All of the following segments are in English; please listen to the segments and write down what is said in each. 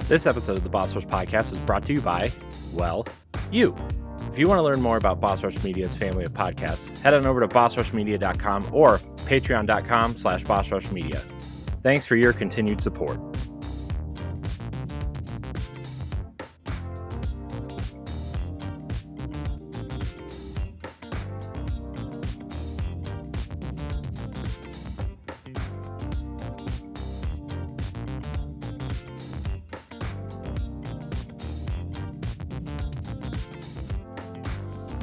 This episode of the Boss Rush Podcast is brought to you by, well, you. If you want to learn more about Boss Rush Media's family of podcasts, head on over to bossrushmedia.com or patreon.com/bossrushmedia. Thanks for your continued support.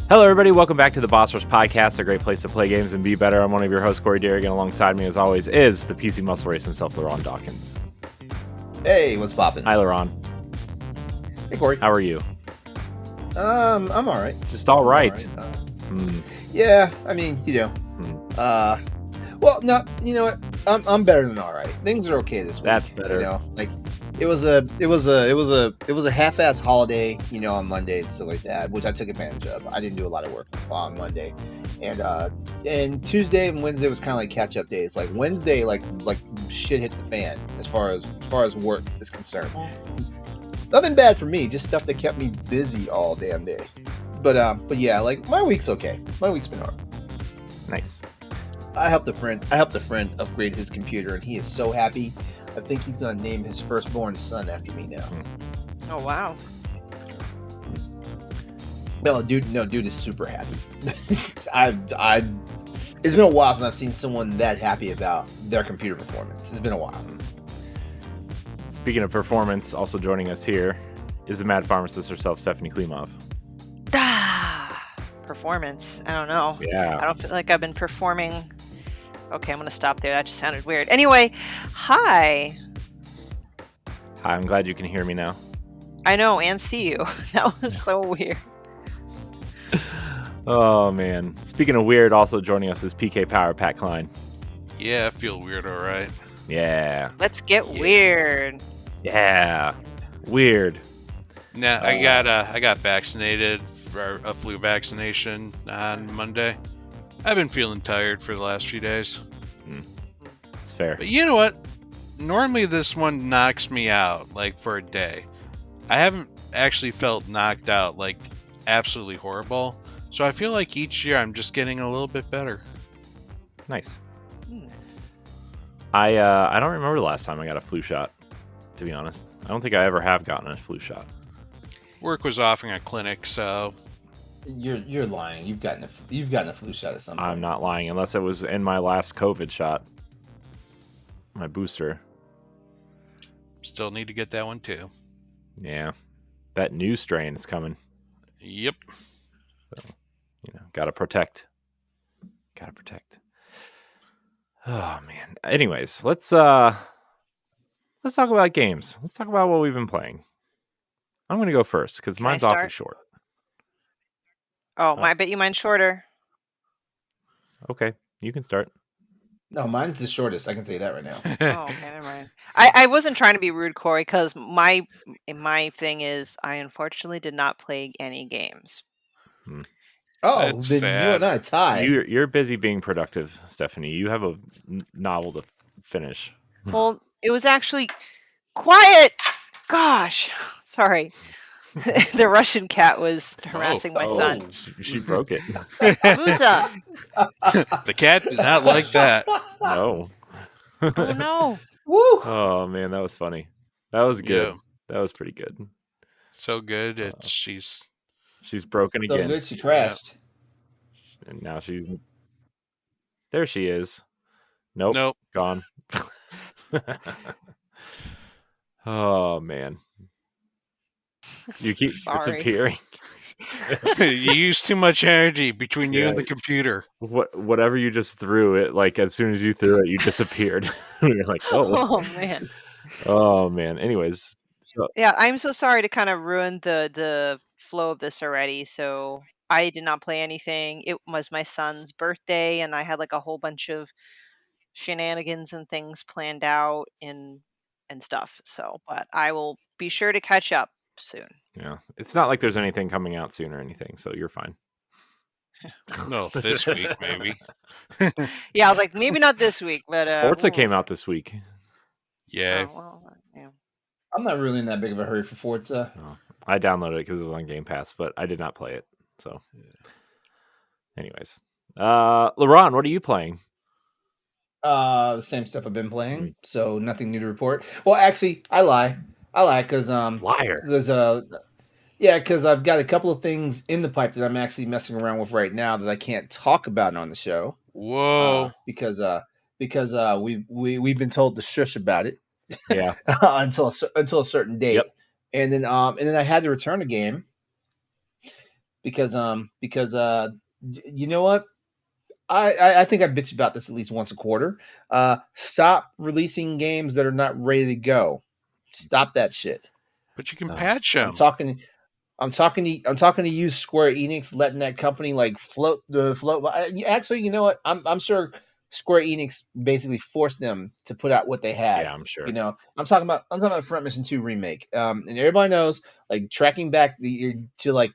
Hello, everybody. Welcome back to the Boss Rush Podcast, a great place to play games and be better. I'm one of your hosts, Corey Dirrig, and alongside me, as always, is the PC muscle race himself, LeRon Dawkins. Hey, what's poppin'? Hi, LeRon. Hey, Corey. How are you? I'm all right. Just all right. Yeah, I mean, well, no, you know what? I'm better than all right. Things are okay this week. That's better. You know, like it was a half-ass holiday, on Monday and stuff like that, which I took advantage of. I didn't do a lot of work on Monday, and Tuesday and Wednesday was kind of like catch-up days. Like Wednesday, like shit hit the fan as far as work is concerned. Nothing bad for me, just stuff that kept me busy all damn day. But yeah, like my week's okay. My week's been alright. Nice. I helped a friend upgrade his computer, and he is so happy. I think he's gonna name his firstborn son after me now. Oh wow! No, dude is super happy. It's been a while since I've seen someone that happy about their computer performance. It's been a while. Speaking of performance, also joining us here is the mad pharmacist herself, Stephanie Klimov. Performance. I don't know. Yeah. I don't feel like I've been performing. Okay, I'm gonna stop there. That just sounded weird. Anyway, hi. Hi, I'm glad you can hear me now. I know, and see you. That was so weird. Oh, man. Speaking of weird, also joining us is PK Power, Pat Klein. Yeah, I feel weird, all right. Yeah. Let's get weird. Yeah. Weird. Nah, I got vaccinated for a flu vaccination on Monday. I've been feeling tired for the last few days. It's fair. But you know what? Normally this one knocks me out, like, for a day. I haven't actually felt knocked out, like, absolutely horrible. So I feel like each year I'm just getting a little bit better. Nice. I don't remember the last time I got a flu shot, to be honest. I don't think I ever have gotten a flu shot. Work was offering a clinic, so... You're lying. You've gotten a flu shot at some point. I'm not lying, unless it was in my last COVID shot. My booster. Still need to get that one, too. Yeah. That new strain is coming. Yep. So, gotta protect. Oh, man. Anyways, let's talk about games. Let's talk about what we've been playing. I'm going to go first, because mine's awfully short. Oh, I bet you mine's shorter. Okay, you can start. No, mine's the shortest. I can tell you that right now. Oh, okay, never mind. I wasn't trying to be rude, Corey, because my thing is I unfortunately did not play any games. Oh, That's then sad. you and I tie. You're busy being productive, Stephanie. You have a novel to finish. Well, it was actually quiet. Gosh, sorry. The Russian cat was harassing my son. She broke it. Musa. The cat did not like that. No. Oh no. Woo! Oh man, that was funny. That was good. Yeah. That was pretty good. So good. She's broken So again. good she crashed. And now there she is. Nope. Gone. Oh man. You keep disappearing. you use too much energy between you and the computer. Whatever you just threw it, like as soon as you threw it, you disappeared. You're like, Oh man. Oh man. Anyways, so yeah, I'm so sorry to kind of ruin the flow of this already. So I did not play anything. It was my son's birthday, and I had like a whole bunch of shenanigans and things planned out and stuff. So, but I will be sure to catch up soon. Yeah, it's not like there's anything coming out soon or anything, so you're fine. No, this week maybe. Yeah, I was like, maybe not this week, but Forza came out this week. Yeah. Oh, well, yeah. I'm not really in that big of a hurry for Forza. Oh, I downloaded it because it was on Game Pass, but I did not play it. So, anyways, LeRon, what are you playing? The same stuff I've been playing, so nothing new to report. Well, actually, I lie because Liar. because I've got a couple of things in the pipe that I'm actually messing around with right now that I can't talk about on the show. Whoa. Because we've been told to shush about it. Yeah. until a certain date. Yep. And then I had to return a game because you know what? I think I bitch about this at least once a quarter. Stop releasing games that are not ready to go. Stop that shit. But you can patch them. I'm talking to you, Square Enix, letting that company like float. Actually, you know what? I'm sure Square Enix basically forced them to put out what they had. Yeah, I'm sure. You know, I'm talking about Front Mission 2 remake. And everybody knows, like tracking back to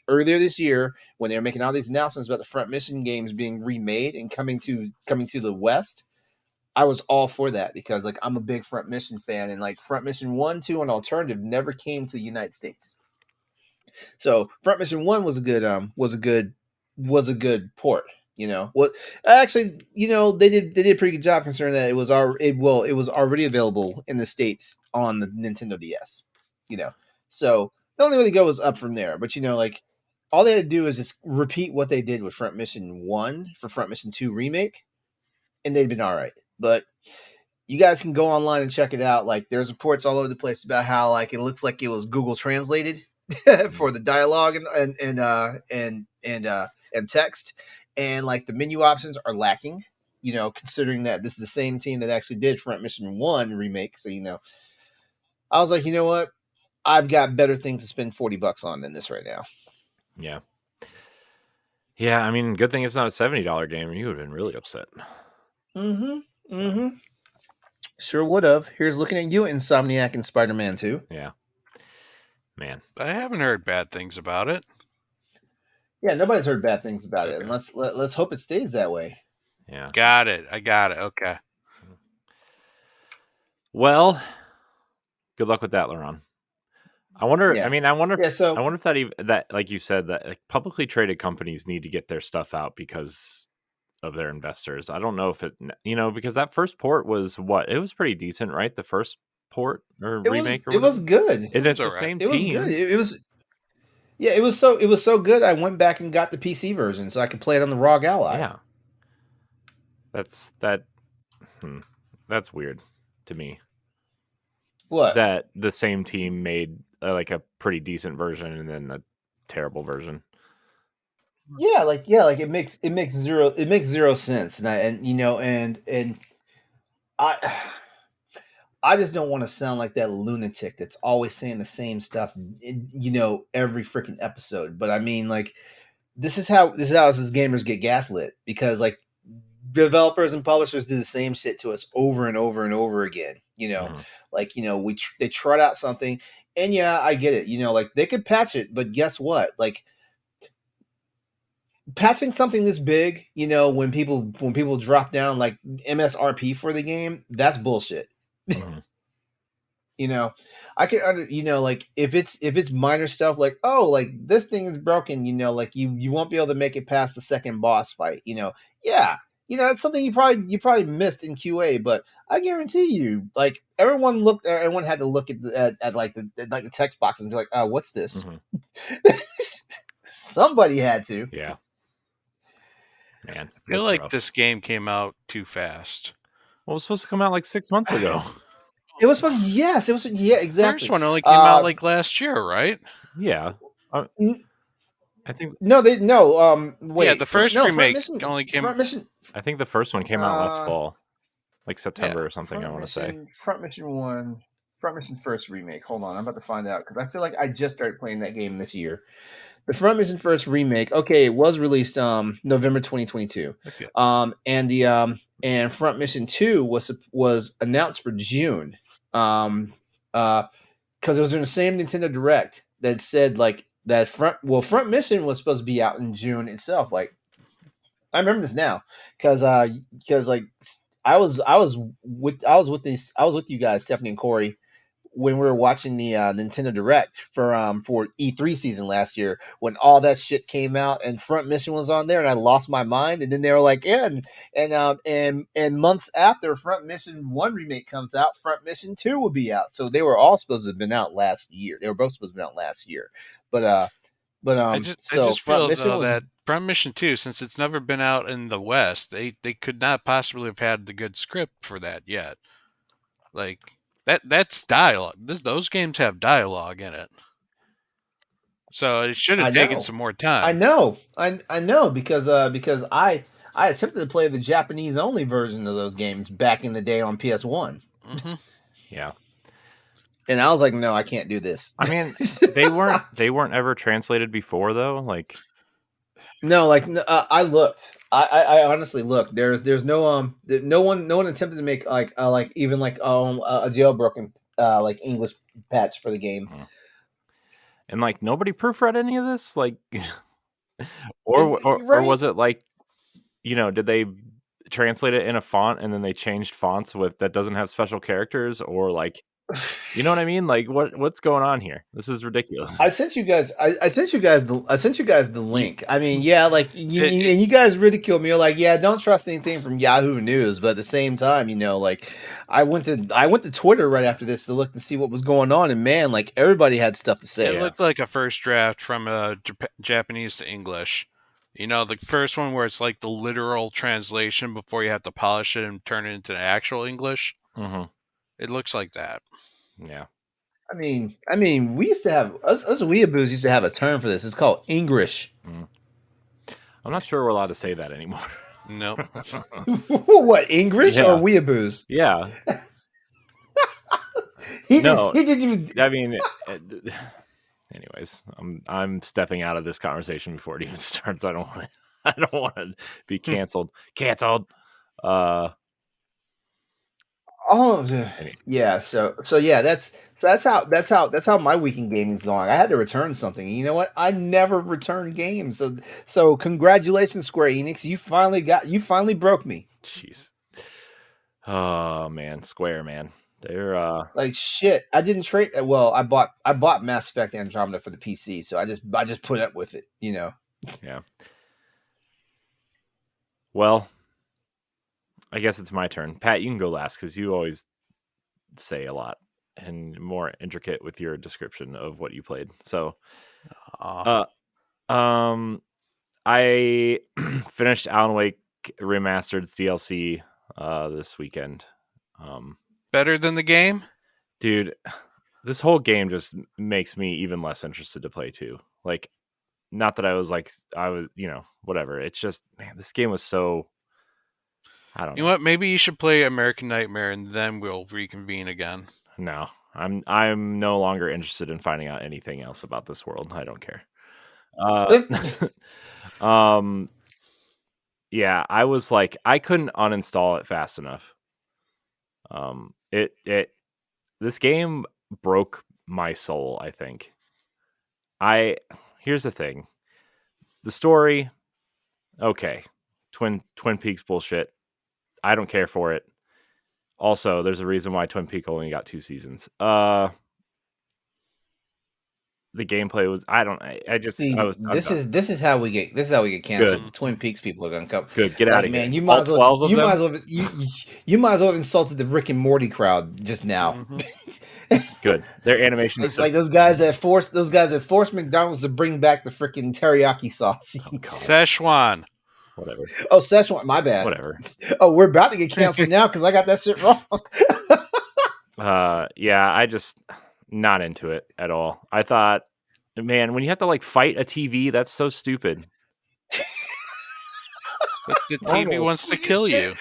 earlier this year when they were making all these announcements about the Front Mission games being remade and coming to the West. I was all for that because like I'm a big Front Mission fan, and like Front Mission 1, 2, and Alternative never came to the United States. So Front Mission 1 was a good port. You know what? Actually, you know they did a pretty good job considering that it was already available in the States on the Nintendo DS. You know, so the only way to go was up from there. But you know, like all they had to do is just repeat what they did with Front Mission 1 for Front Mission 2 remake, and they'd been all right. But you guys can go online and check it out. Like there's reports all over the place about how like it looks like it was Google translated for the dialogue and text, and like the menu options are lacking. You know, considering that this is the same team that actually did Front Mission 1 remake. So you know, I was like, you know what, I've got better things to spend $40 on than this right now. Yeah. Yeah, I mean, good thing it's not a $70 game, or you would have been really upset. Sure would have. Here's looking at you, Insomniac and Spider-Man 2. Yeah. Man. I haven't heard bad things about it. Yeah, nobody's heard bad things about it, and let's hope it stays that way. Yeah. Got it. I got it. Okay. Well, good luck with that, LeRon. I wonder. Yeah. I mean, I wonder if that like you said, that like publicly traded companies need to get their stuff out because of their investors. I don't know if it, because that first port was what? It was pretty decent, right? The first port or remake. It was good. And it's the same team. It was good. It was. Yeah, it was so good. I went back and got the PC version so I could play it on the ROG Ally. Yeah. That's weird to me. What? That the same team made like a pretty decent version and then a terrible version. Yeah, like it makes zero sense, and I just don't want to sound like that lunatic that's always saying the same stuff, every freaking episode. But I mean, like, this is how us as gamers get gaslit, because like developers and publishers do the same shit to us over and over and over again. Like they trot out something, and yeah, I get it. Like they could patch it, but guess what? Like patching something this big, when people drop down like MSRP for the game, that's bullshit. Mm-hmm. I can like if it's minor stuff like, oh, like this thing is broken, like you won't be able to make it past the second boss fight, yeah, it's something you probably missed in QA, but I guarantee you, like everyone had to look at the text boxes and be like, oh, what's this? Mm-hmm. Somebody had to. Yeah. Man, I feel like this game came out too fast. Well, it was supposed to come out like 6 months ago. It was supposed to, yes, it was, yeah, exactly. The first one only came out like last year, right? Yeah. I think wait. Yeah, the first remake only came out. I think the first one came out last fall. Like September or something, I want to say. Front Mission 1, Front Mission first remake. Hold on, I'm about to find out because I feel like I just started playing that game this year. The Front Mission first remake, okay, it was released November 2022. Okay. And Front Mission 2 was announced for June. Because it was in the same Nintendo Direct that said like that Front Mission was supposed to be out in June itself. Like I remember this now because like I was with you guys, Stephanie and Corey, when we were watching the Nintendo Direct for E3 season last year, when all that shit came out and Front Mission was on there, and I lost my mind. And then they were like, yeah, and months after Front Mission 1 remake comes out, Front Mission 2 will be out. So they were all supposed to have been out last year. They were both supposed to be out last year, but I so just Front feel Mission though was that Front Mission 2, since it's never been out in the West, they could not possibly have had the good script for that yet. Like that's dialogue. Those games have dialogue in it, so it should have I taken know. some more I time. know, I know because I attempted to play the Japanese only version of those games back in the day on PS1, hmm Yeah. and I was like, no, I can't do this. I mean, they weren't ever translated before though. Like, No, like I looked. I honestly looked. There's no one attempted to make like even like a jailbroken like English patch for the game. and like nobody proofread any of this, like, or Right? was it like, did they translate it in a font and then they changed fonts that doesn't have special characters, or like, you know what I mean? Like, what's going on here? This is ridiculous. I sent you guys. I sent you guys the link. I mean, yeah, like and you guys ridiculed me. You're like, yeah, don't trust anything from Yahoo News. But at the same time, like I went to Twitter right after this to look to see what was going on, and man, like everybody had stuff to say. It looked like a first draft from Japanese to English. The first one where it's like the literal translation before you have to polish it and turn it into actual English. Mm-hmm. It looks like that. Yeah. I mean, we used to have us weeaboos used to have a term for this. It's called English. I'm not sure we're allowed to say that anymore. Nope. What, English or weeaboos? Yeah. He didn't even. I mean, anyways, I'm stepping out of this conversation before it even starts. I don't want to be canceled. All of it. Yeah. So yeah, that's how my weekend gaming is going. I had to return something. And you know what? I never return games. So congratulations, Square Enix. You finally broke me. Jeez. Oh man, Square, man. They're like shit. I didn't trade. Well, I bought Mass Effect Andromeda for the PC, so I just put up with it. Yeah. Well, I guess it's my turn. Pat, you can go last because you always say a lot and more intricate with your description of what you played. So, I finished Alan Wake Remastered's DLC this weekend. Better than the game? Dude, this whole game just makes me even less interested to play too. Like, not that I was, whatever. It's just, man, this game was so... I don't know. You know what? Maybe you should play American Nightmare and then we'll reconvene again. No, I'm no longer interested in finding out anything else about this world. I don't care. Yeah, I was like, I couldn't uninstall it fast enough. This game broke my soul, I think. Here's the thing. The story, okay. Twin Peaks bullshit. I don't care for it. Also, there's a reason why Twin Peaks only got 2 seasons. The gameplay was this is how we get canceled. The Twin Peaks people are gonna come. Good, get out of here. Man, you might as well have insulted the Rick and Morty crowd just now. Mm-hmm. Good. Their animation is like those guys that forced McDonald's to bring back the freaking teriyaki sauce. Szechuan. Whatever. Oh, Szechuan, my bad. Whatever. Oh, we're about to get canceled now because I got that shit wrong. Yeah, I just not into it at all. I thought, man, when you have to like fight a TV, that's so stupid. The TV wants to kill you.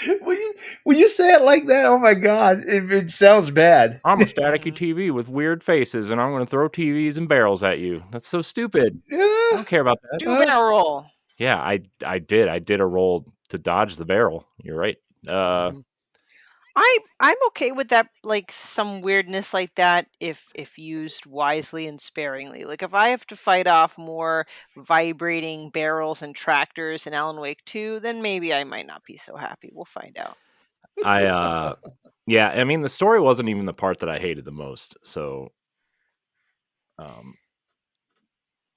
When you say it like that, oh my god, it sounds bad. I'm a staticky TV with weird faces, and I'm going to throw TVs and barrels at you. That's so stupid. Yeah. I don't care about that. Do a barrel roll. Yeah, I did. I did a roll to dodge the barrel. You're right. I'm okay with that, like some weirdness like that if used wisely and sparingly. Like if I have to fight off more vibrating barrels and tractors in Alan Wake 2, then maybe I might not be so happy. We'll find out. Yeah, I mean the story wasn't even the part that I hated the most. So,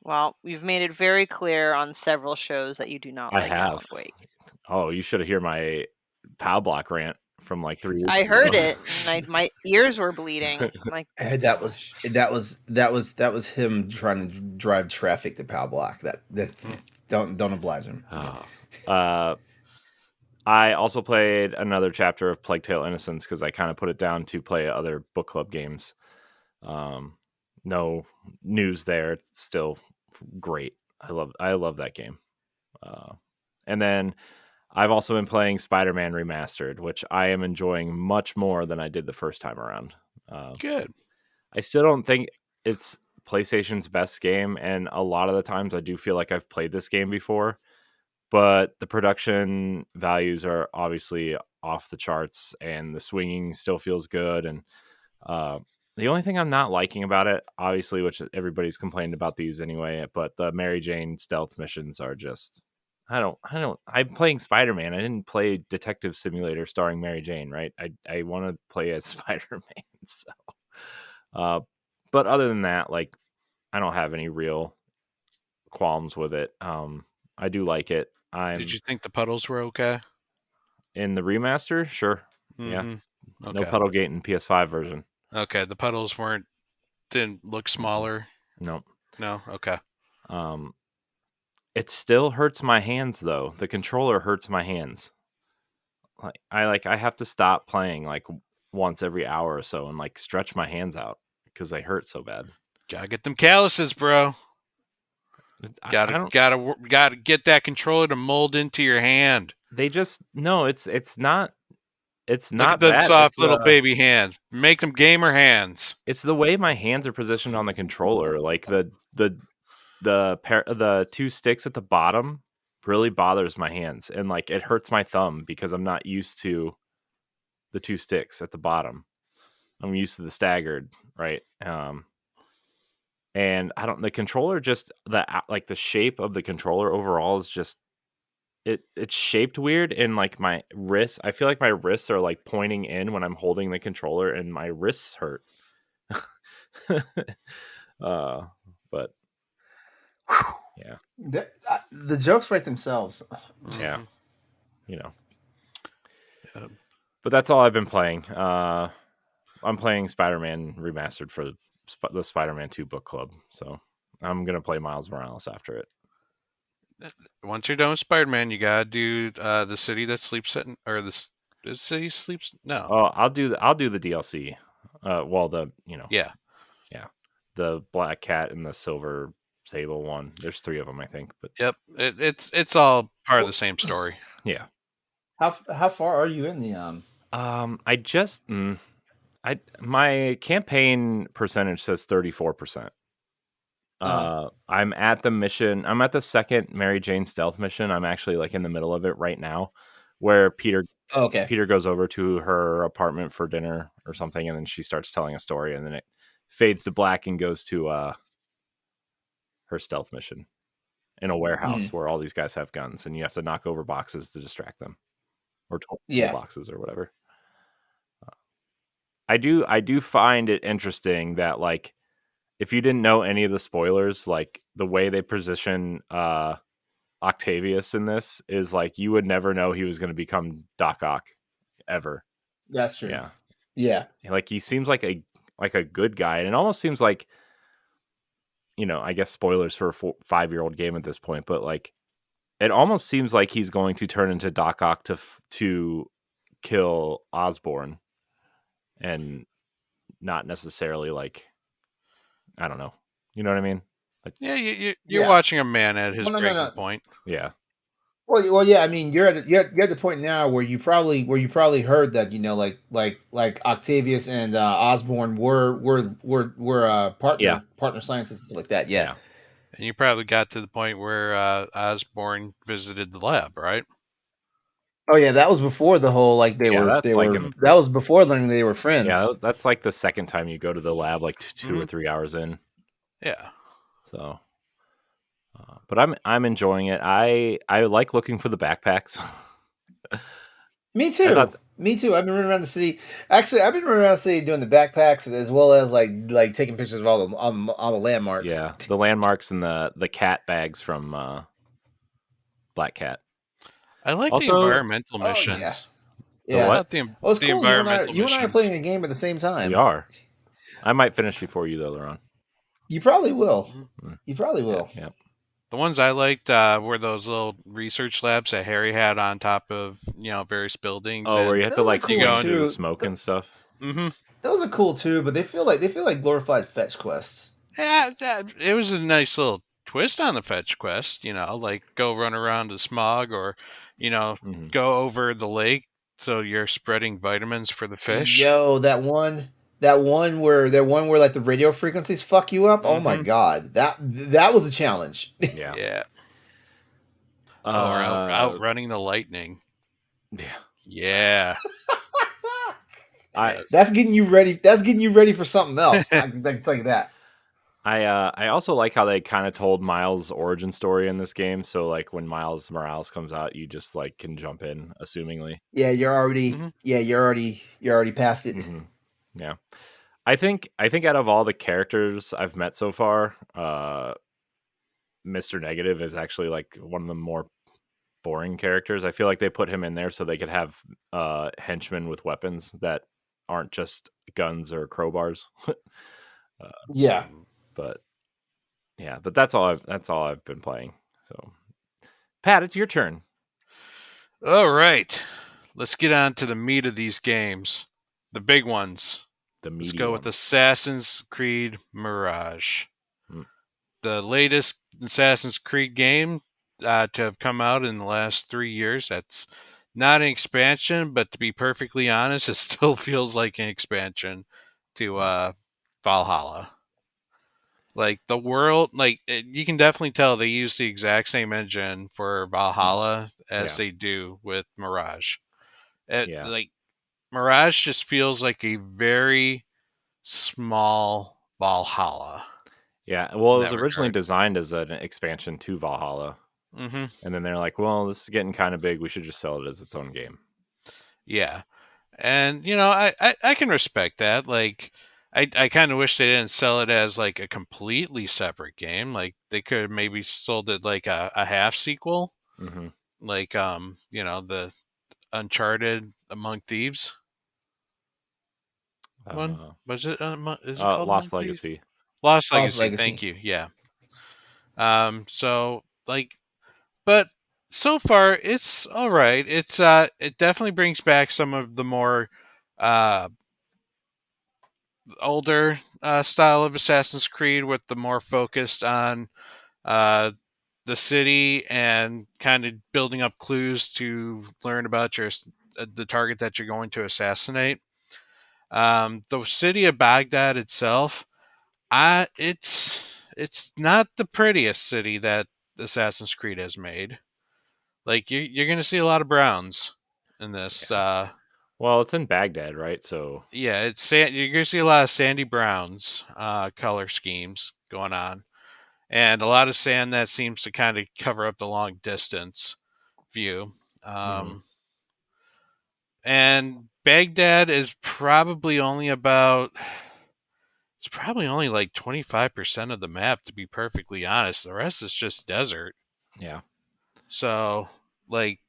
Well, you've made it very clear on several shows that you do not I like Alan have. Wake. Oh, you should have heard my POW block rant from like 3 weeks I ago. heard it, and my ears were bleeding. Like And that was him trying to drive traffic to Pow Block. That don't oblige him. I also played another chapter of Plague Tale Innocence because I kind of put it down to play other book club games. No news there. It's still great. I love that game. And then I've also been playing Spider-Man Remastered, which I am enjoying much more than I did the first time around. Good. I still don't think it's PlayStation's best game, and a lot of the times I do feel like I've played this game before, but the production values are obviously off the charts, and the swinging still feels good. And the only thing I'm not liking about it, obviously, which everybody's complained about these anyway, but the Mary Jane stealth missions are just. I'm playing Spider-Man. I didn't play Detective Simulator starring Mary Jane, right? I want to play as Spider-Man. So, but other than that, like, I don't have any real qualms with it. I do like it. Did you think the puddles were okay? In the remaster, sure. Yeah. Okay. No puddle gate in PS5 version. Okay, the puddles didn't look smaller. Nope. No. Okay. It still hurts my hands though. The controller hurts my hands. I have to stop playing like once every hour or so and like stretch my hands out because they hurt so bad. Gotta get them calluses, bro. Gotta get that controller to mold into your hand. They just no. It's not. It's Look not at them that. soft little baby hands. Make them gamer hands. It's the way my hands are positioned on the controller. Like the two sticks at the bottom really bothers my hands, and like it hurts my thumb because I'm not used to the two sticks at the bottom. I'm used to the staggered, right? And the controller just the shape of the controller overall is just it's shaped weird, and like my wrists, I feel like my wrists are like pointing in when I'm holding the controller, and my wrists hurt. But yeah, the jokes write themselves. Yeah, But that's all I've been playing. I'm playing Spider-Man Remastered for the Spider-Man 2 book club, so I'm gonna play Miles Morales after it. Once you're done with Spider-Man, you gotta do the city that sleeps at, or the city sleeps. No. Oh, I'll do the DLC. Yeah, the Black Cat and the Silver Sable one. There's 3 of them, I think. But yep, it's all part of the same story. Yeah. How far are you in the I just my campaign percentage says 34%. I'm at the mission. I'm at the second Mary Jane stealth mission. I'm actually like in the middle of it right now, where Peter goes over to her apartment for dinner or something, and then she starts telling a story, and then it fades to black and goes to her stealth mission in a warehouse where all these guys have guns, and you have to knock over boxes to distract them, or boxes or whatever. I do find it interesting that, like, if you didn't know any of the spoilers, like the way they position Octavius in this is like you would never know he was going to become Doc Ock ever. That's true. Yeah. Like he seems like a good guy, and it almost seems like, I guess spoilers for a 5-year-old game at this point, but like it almost seems like he's going to turn into Doc Ock to kill Osborn, and not necessarily like, I don't know. You know what I mean? Like, you're watching a man at his breaking point. Yeah. Well, yeah. I mean, you're at the point now where you probably heard that like Octavius and Osborn were partner scientists and stuff like that. Yeah. And you probably got to the point where Osborn visited the lab, right? Oh yeah, that was before the whole that was before learning they were friends. Yeah, that's like the second time you go to the lab, like 2 or 3 hours in. Yeah. So, but I'm enjoying it. I like looking for the backpacks. Me too. Me too. I've been running around the city. Actually, I've been running around the city doing the backpacks as well as like taking pictures of all the landmarks. Yeah, the landmarks and the cat bags from Black Cat. I like the Also, environmental Oh yeah, missions. the I yeah. what? thought the Oh, it's the cool. environmental You and I are missions. playing a game at the same We time. are. I might finish before you though, LeRon. You probably will. Mhm. You probably will. Yeah. The ones I liked were those little research labs that Harry had on top of various buildings, Oh, where you and have to Those are like you cool swim go. through the too. smoke and stuff. Mm-hmm. Those are cool too, but they feel like glorified fetch quests. Yeah, it was a nice little twist on the fetch quest. Like go run around the smog, or Hmm. go over the lake so you're spreading vitamins for the fish. Yo, that one where like the radio frequencies fuck you up. Oh my Mm-hmm. god, that was a challenge. Yeah. Yeah. Oh, or Uh, outrunning the lightning. yeah. Yeah. I That's getting you ready. That's getting you ready for something else. I can tell you that. I also like how they kind of told Miles' origin story in this game. So like when Miles Morales comes out, you just like can jump in, assumingly. Yeah, you're already. Mhm. Yeah, you're already past it. Hmm. Yeah. I think out of all the characters I've met so far, Mr. Negative is actually like one of the more boring characters. I feel like they put him in there so they could have henchmen with weapons that aren't just guns or crowbars. Yeah. But yeah, but that's all I've been playing. So, Pat, it's your turn. All right. Let's get on to the meat of these games. The big ones. The Let's meaty go one. with Assassin's Creed Mirage. Mm. The latest Assassin's Creed game to have come out in the last 3 years. That's not an expansion, but to be perfectly honest, it still feels like an expansion to Valhalla. Like the world, you can definitely tell they use the exact same engine for Valhalla as Yeah. they do with Mirage. Yeah. Like Mirage just feels like a very small Valhalla. Yeah. Well, it in was that originally regard. designed as an expansion to Valhalla. Mm-hmm. And then they're like, well, this is getting kind of big. We should just sell it as its own game. Yeah. And I can respect that. Like I kind of wish they didn't sell it as like a completely separate game. Like they could have maybe sold it like a half sequel, Mm-hmm. like the Uncharted Among Thieves one. Was it? Is it called Among Lost Thieves? Legacy. Lost Lost Legacy. Legacy. Thank you. Yeah. So like, but so far it's all right. It definitely brings back some of the more uh older style of Assassin's Creed, with the more focused on uh the city and kind of building up clues to learn about the target that you're going to assassinate. The city of Baghdad itself, it's not the prettiest city that Assassin's Creed has made. Like you're going to see a lot of browns in this. Yeah. Well, it's in Baghdad, right? So Yeah, you're going to see a lot of sandy browns color schemes going on, and a lot of sand that seems to kind of cover up the long distance view. Mhm. And Baghdad is probably only about it's probably only like 25% of the map, to be perfectly honest. The rest is just desert. yeah. So, like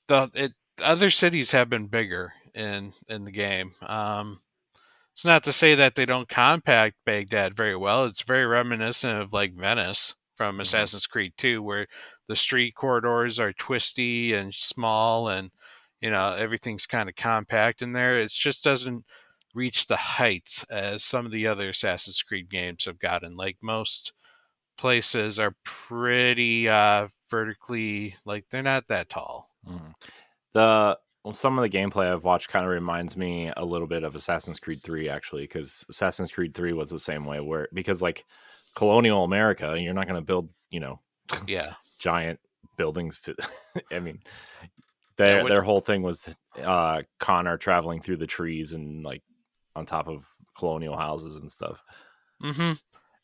other cities have been bigger in the game. It's not to say that they don't compact Baghdad very well. It's very reminiscent of like Venice from Mhm. Assassin's Creed 2, where the street corridors are twisty and small, and everything's kind of compact in there. It just doesn't reach the heights as some of the other Assassin's Creed games have gotten. Like most places are pretty vertically, like they're not that tall. Mhm. Some of the gameplay I've watched kind of reminds me a little bit of Assassin's Creed 3, actually, because Assassin's Creed 3 was the same way, because like colonial America, you're not going to build, Yeah. giant buildings to. I mean, Yeah. their whole thing was Connor traveling through the trees and like on top of colonial houses and stuff. Mm-hmm.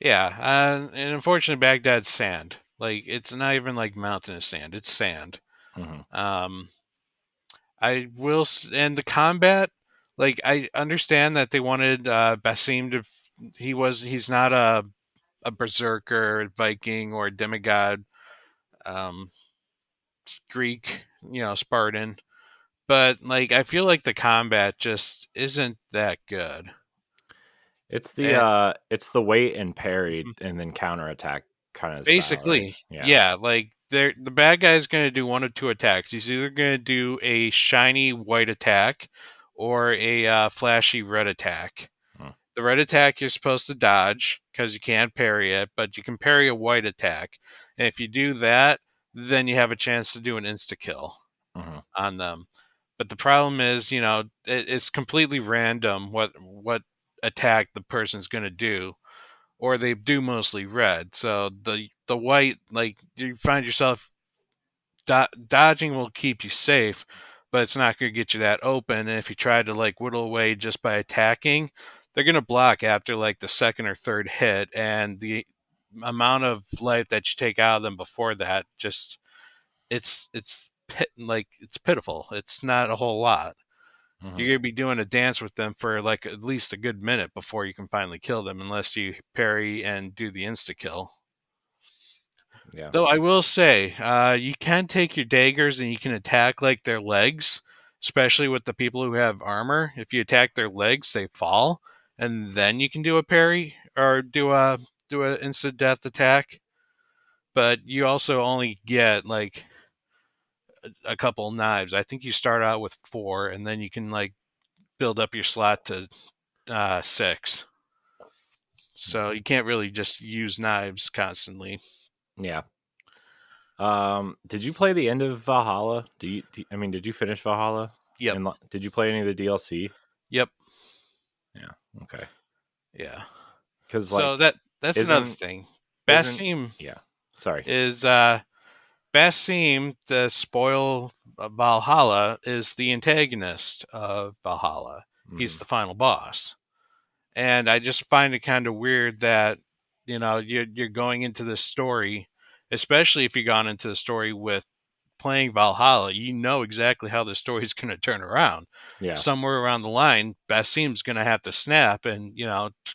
Yeah. And unfortunately, Baghdad's sand. Like, it's not even like mountainous sand. It's sand. Mhm. I will, and the combat, like I understand that they wanted Basim to. He's not a berserker, Viking, or demigod, um, Greek, Spartan. But like, I feel like the combat just isn't that good. It's And the wait and parry and then counterattack kind of style, right? basically, Yeah. yeah, like the bad guy is going to do one of two attacks. He's either going to do a shiny white attack or a flashy red attack. Hmm. The red attack you're supposed to dodge because you can't parry it, but you can parry a white attack. And if you do that, then you have a chance to do an insta kill Mhm. on them. But the problem is, it's completely random what attack the person's going to do, or they do mostly red. So the white, like you find yourself dodging will keep you safe, but it's not going to get you that open. And if you try to like whittle away just by attacking, they're going to block after like the second or third hit, and the amount of life that you take out of them before that just it's pitiful. It's not a whole lot. Mhm. You're gonna be doing a dance with them for like at least a good minute before you can finally kill them, unless you parry and do the insta kill. Yeah. Though I will say, you can take your daggers and you can attack like their legs, especially with the people who have armor. If you attack their legs, they fall, and then you can do a parry or do a instant death attack. But you also only get like a couple knives. I think you start out with 4, and then you can like build up your slot to 6. So you can't really just use knives constantly. Yeah. Did you play the end of Valhalla? I mean, did you finish Valhalla? Yep. And did you play any of the DLC? Yep. Yeah. Okay. Yeah. Because So that's another thing. isn't Basim yeah. Sorry. is Basim, the spoil of Valhalla, is the antagonist of Valhalla. He's Mhm. the final boss. And I just find it kind of weird that you're going into this story, especially if you've gone into the story with playing Valhalla, you know exactly how the story's going to turn around. Yeah. Somewhere around the line, Basim's going to have to snap and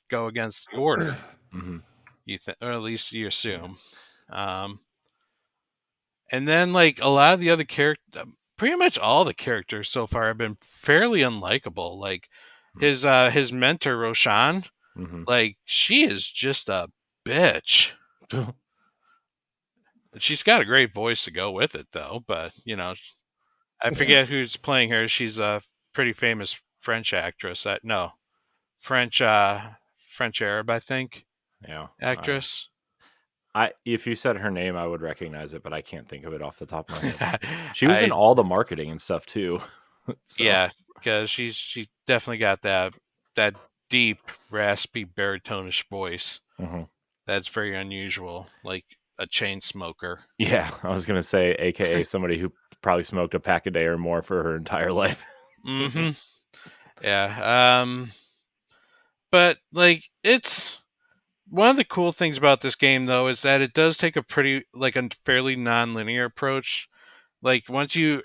go against the order. Hmm. Or at least you assume. And then like a lot of the other characters, pretty much all the characters so far have been fairly unlikable. Like his mentor Roshan, Hmm. like she is just a bitch. She's got a great voice to go with it though, but I forget who's playing her. She's a pretty famous French actress. No, French French Arab, I think, Yeah. actress. If you said her name, I would recognize it, but I can't think of it off the top of my head. She was in I all the marketing and stuff too. So Yeah, because she's definitely got that deep, raspy, baritonish voice. mhm. That's very unusual, like a chain smoker. Yeah, I was gonna say, AKA somebody who probably smoked a pack a day or more for her entire life. Mm-hmm. Yeah. But like it's one of the cool things about this game though is that it does take a fairly non-linear approach. Like once you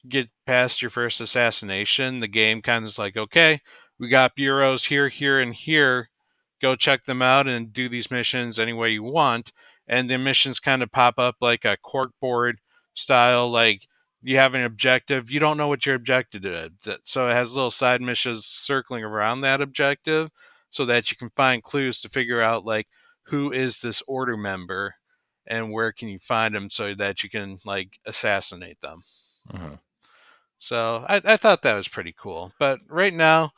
get past your first assassination, the game kind of is like, okay, we got bureaus here, here, and here. Go check them out and do these missions any way you want. And the missions kind of pop up like a corkboard style. Like you have an objective, you don't know what your objective is, so it has little side missions circling around that objective, so that you can find clues to figure out like who is this order member and where can you find them so that you can like assassinate them. Mhm. So I thought that was pretty cool. But right now,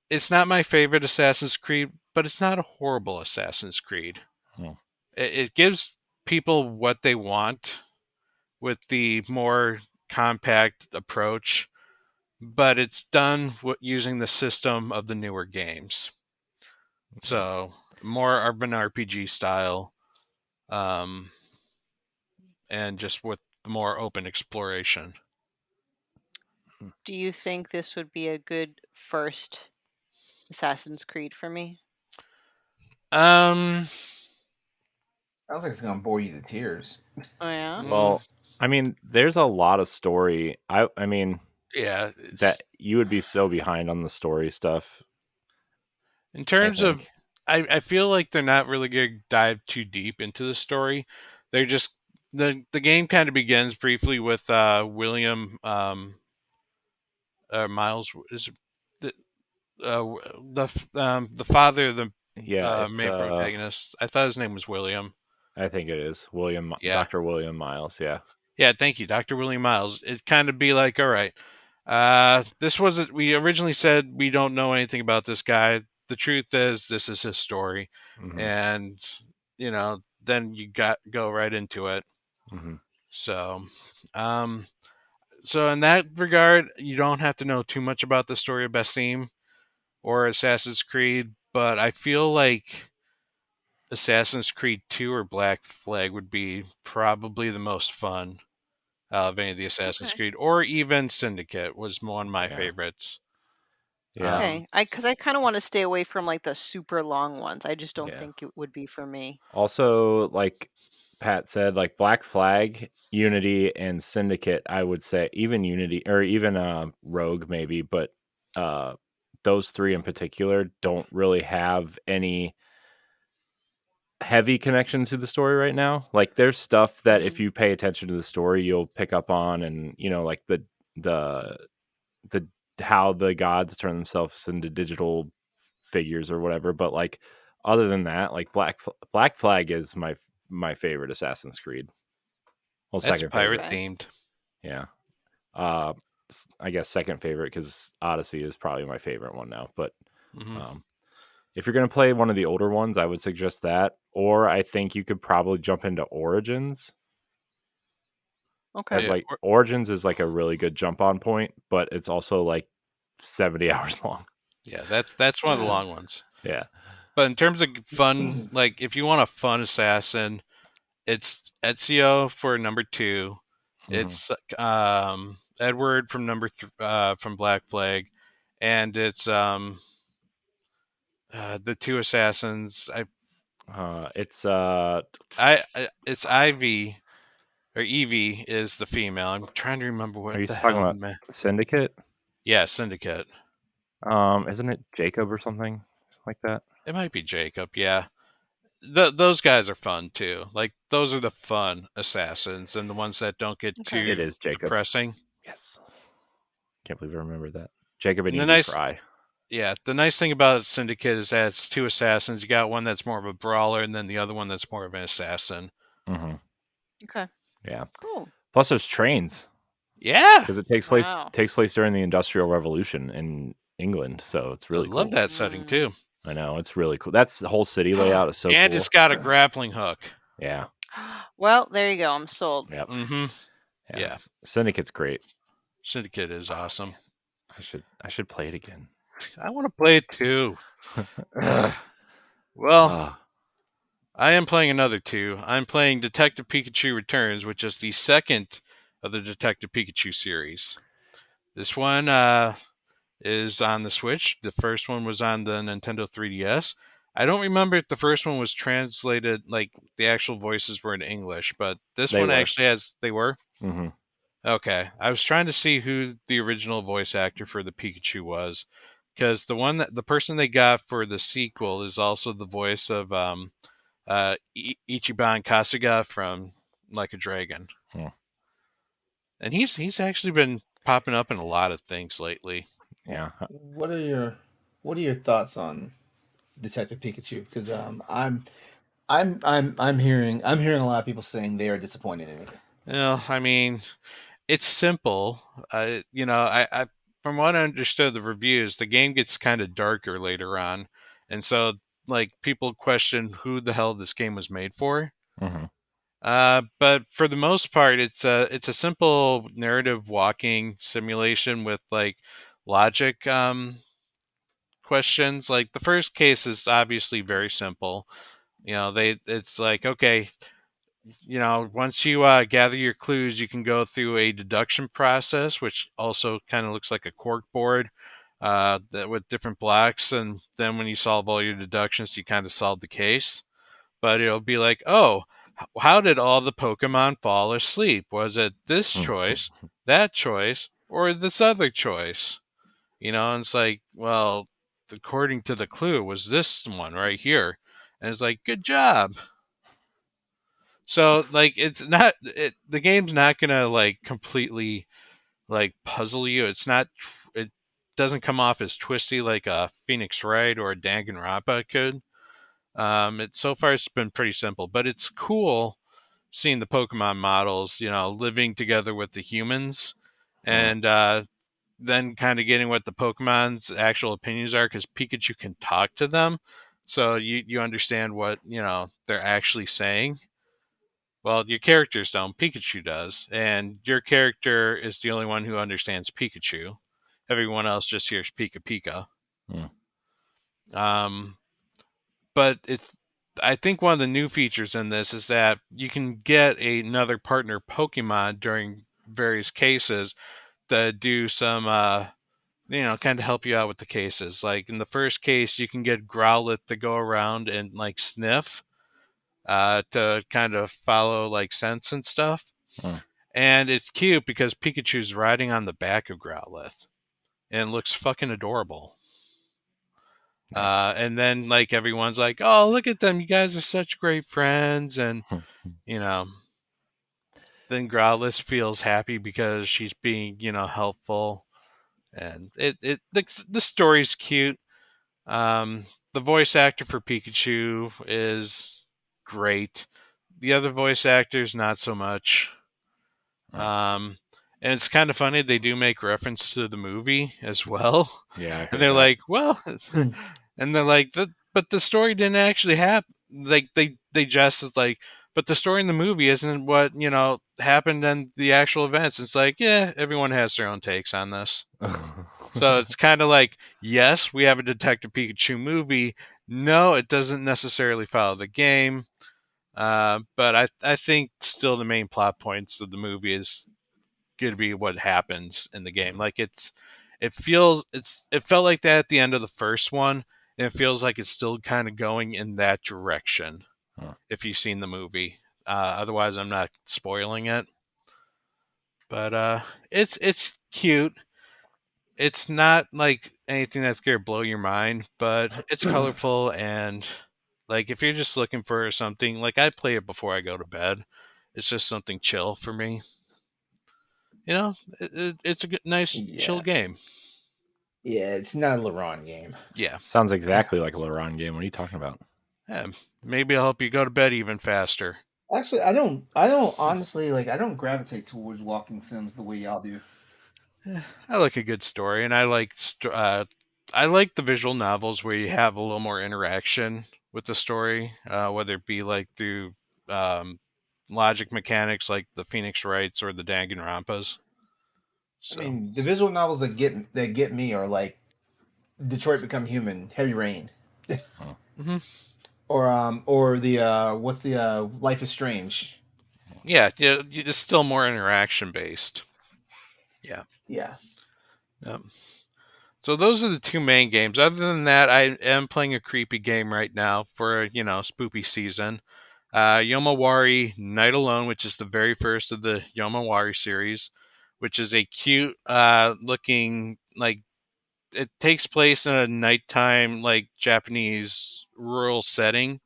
it's not my favorite Assassin's Creed, but it's not a horrible Assassin's Creed. Hmm. It gives people what they want with the more compact approach, but it's done using the system of the newer games. So more of an RPG style, um, and just with the more open exploration. Do you think this would be a good first Assassin's Creed for me? Um, Sounds like it's gonna bore you to tears. Oh yeah. Well, I mean, there's a lot of story. I mean, Yeah. that you would be so behind on the story stuff. In terms I of, think. I feel like they're not really going to dive too deep into the story. They're just the game kind of begins briefly with William Miles is the the father of the Yeah, it's main protagonist. I thought his name was William. I think it is Yeah, Dr. William Miles. Yeah. yeah. Thank you, Dr. William Miles. It kind of be like, all right, this wasn't. We originally said we don't know anything about this guy. The truth is, this is his story, Mm-hmm. and then you go right into it. Mm-hmm. So, so in that regard, you don't have to know too much about the story of Basim or Assassin's Creed, but I feel like Assassin's Creed 2 or Black Flag would be probably the most fun out of any of the Assassin's Okay. Creed, or even Syndicate was one of my Yeah. favorites. Yeah. Okay. Because I kind of want to stay away from like the super long ones. I just don't Yeah. think it would be for me. Also, like Pat said, like Black Flag, Unity, and Syndicate, I would say even Unity or even Rogue maybe, but those three in particular don't really have any heavy connections to the story right now. Like there's stuff that if you pay attention to the story, you'll pick up on, and like the the how the gods turn themselves into digital figures or whatever. But like other than that, like Black Flag is my favorite Assassin's Creed. Well, That's second pirate favorite. Okay. themed. Yeah. Uh, I guess second favorite because Odyssey is probably my favorite one now. But Mhm. if you're going to play one of the older ones, I would suggest that. Or I think you could probably jump into Origins. Okay. As Yeah, like Origins is like a really good jump on point, but it's also like 70 hours long. yeah, that's one of the long ones. Yeah. But in terms of fun, like if you want a fun assassin, it's Ezio for number 2. It's Edward from from Black Flag, and it's the two assassins. It's It's Ivy or Evie is the female. I'm trying to remember are what you the talking hell. about Syndicate? Yeah, Syndicate. Isn't it Jacob or something like that? It might be Jacob. Yeah, those guys are fun too. Like those are the fun assassins and the ones that don't get Okay. It too is Jacob. depressing. Yes. Can't believe I remembered that. Jacob and And the Evie nice, Fry. yeah, the nice thing about Syndicate is that it's two assassins. You got one that's more of a brawler, and then the other one that's more of an assassin. Mm-hmm. Okay. Yeah. Cool. Plus, there's trains Yeah, because it takes Wow. place during the Industrial Revolution in England, so it's really I cool. love that setting too. I know it's really cool. That's the whole city layout is so And cool. it's got a grappling hook. Yeah. Well, there you go. I'm sold. Yep. Mm-hmm. Yeah. Yeah. Syndicate's great. Syndicate is awesome. I should play it again. I want to play it too. Well, I am playing another 2. I'm playing Detective Pikachu Returns, which is the second of the Detective Pikachu series. This one is on the Switch. The first one was on the Nintendo 3DS. I don't remember if the first one was translated, like the actual voices were in English, but this They one were. actually has, they were? Mm-hmm. Okay. I was trying to see who the original voice actor for the Pikachu was, because the person they got for the sequel is also the voice of Ichiban Kasuga from Like a Dragon. Hmm. And he's actually been popping up in a lot of things lately. Yeah. What are your thoughts on Detective Pikachu? Because I'm hearing a lot of people saying they are disappointed in it. I mean, it's simple. I from what I understood the reviews, the game gets kind of darker later on, and so like people question who the hell this game was made for. Mm-hmm. But for the most part, it's a simple narrative walking simulation with like logic questions. Like the first case is obviously very simple. It's like, okay, once you gather your clues, you can go through a deduction process, which also kind of looks like a cork board with different blocks. And then when you solve all your deductions, you kind of solve the case. But it'll be like, oh, how did all the Pokemon fall asleep? Was it this choice, that choice, or this other choice? And it's like, well, according to the clue, it was this one right here. And it's like, good job. So, like, the game's not going to, like, completely, like, puzzle you. It doesn't come off as twisty like a Phoenix Wright or a Danganronpa could. So far it's been pretty simple, but it's cool seeing the Pokemon models, living together with the humans, and then kind of getting what the Pokemon's actual opinions are, because Pikachu can talk to them, so you understand what they're actually saying. Well, your characters don't. Pikachu does, and your character is the only one who understands Pikachu. Everyone else just hears Pika Pika. Um, but I think one of the new features in this is that you can get another partner Pokemon during various cases to do some, kind of help you out with the cases. Like in the first case, you can get Growlithe to go around and like sniff, to kind of follow like scents and stuff. And it's cute because Pikachu's riding on the back of Growlithe, and it looks fucking adorable. Nice. And then like everyone's like, "Oh, look at them! You guys are such great friends," and then Growlithe feels happy because she's being helpful, and the story's cute. The voice actor for Pikachu is great. The other voice actors not so much. And it's kind of funny, they do make reference to the movie as well. Yeah, and they're like, well, and they're like, but the story didn't actually happen. Like they just like, but the story in the movie isn't what happened in the actual events. It's like, yeah, everyone has their own takes on this. So it's kind of like, yes, we have a Detective Pikachu movie. No, it doesn't necessarily follow the game. But I think still the main plot points of the movie is going to be what happens in the game. Like it felt like that at the end of the first one, and it feels like it's still kind of going in that direction. If you've seen the movie, otherwise I'm not spoiling it. But it's cute. It's not like anything that's going to blow your mind, but it's colorful, and like if you're just looking for something, like I play it before I go to bed. It's just something chill for me. It's a good, nice, chill game. Yeah, it's not a LeRon game. Yeah. Sounds exactly like a LeRon game. What are you talking about? Yeah, maybe I'll help you go to bed even faster. Actually, I don't honestly, like, I don't gravitate towards walking sims the way y'all do. I like a good story, and I like the visual novels where you have a little more interaction with the story, whether it be like through logic mechanics like the Phoenix Wrights or the Danganronpas. So. I mean, the visual novels that get me are like Detroit Become Human, Heavy Rain, or the what's the Life is Strange. Yeah, it's still more interaction based. Yeah. Yep. So those are the two main games. Other than that, I am playing a creepy game right now for spoopy season. Yomawari Night Alone, which is the very first of the Yomawari series, which is a cute looking, like, it takes place in a nighttime, like, Japanese rural setting.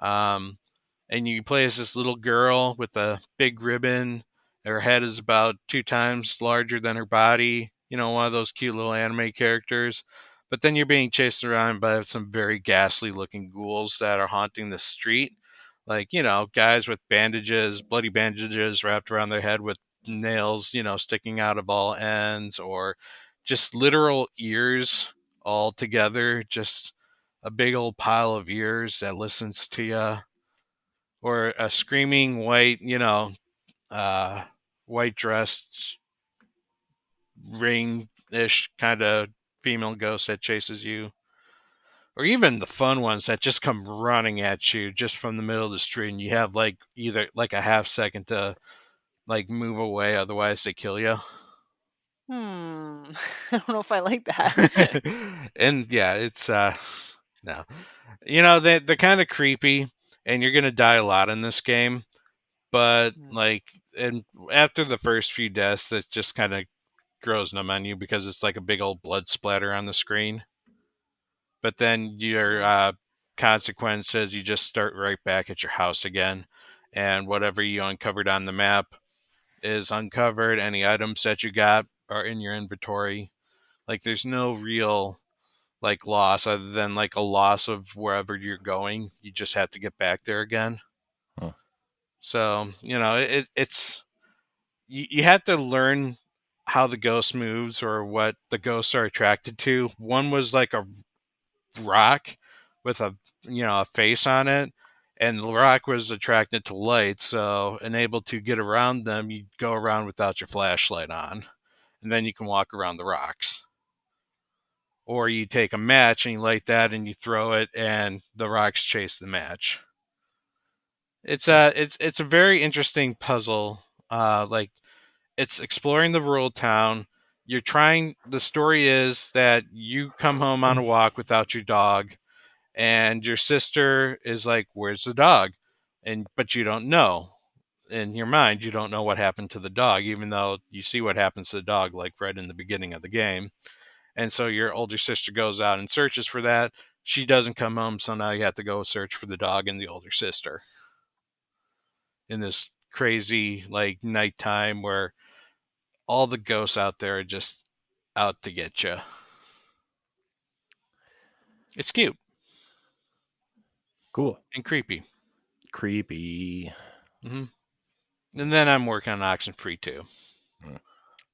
And you play as this little girl with a big ribbon. Her head is about 2 times larger than her body. One of those cute little anime characters. But then you're being chased around by some very ghastly looking ghouls that are haunting the street. Like, guys with bandages, bloody bandages wrapped around their head with nails, sticking out of all ends, or just literal ears all together. Just a big old pile of ears that listens to you. Or a screaming white, white dressed ring-ish kind of female ghost that chases you. Or even the fun ones that just come running at you just from the middle of the street, and you have like either like a half second to like move away, otherwise they kill you. I don't know if I like that. And yeah, it's no. They're kind of creepy, and you're gonna die a lot in this game. But like, and after the first few deaths, it just kind of grows numb on you because it's like a big old blood splatter on the screen. But then your consequences, you just start right back at your house again, and whatever you uncovered on the map is uncovered. Any items that you got are in your inventory. Like there's no real like loss other than like a loss of wherever you're going. You just have to get back there again. Huh. So it's you have to learn how the ghost moves or what the ghosts are attracted to. One was like a rock with a face on it, and the rock was attracted to light, so unable to get around them, you go around without your flashlight on, and then you can walk around the rocks. Or you take a match and you light that and you throw it and the rocks chase the match. It's a very interesting puzzle. Like it's exploring the rural town. The story is that you come home on a walk without your dog, and your sister is like, "Where's the dog?" But you don't know. In your mind, you don't know what happened to the dog, even though you see what happens to the dog like right in the beginning of the game. And so your older sister goes out and searches for that. She doesn't come home, so now you have to go search for the dog and the older sister in this crazy like nighttime where all the ghosts out there are just out to get you. It's cute. Cool. And creepy. Creepy. Mm-hmm. And then I'm working on Oxenfree too,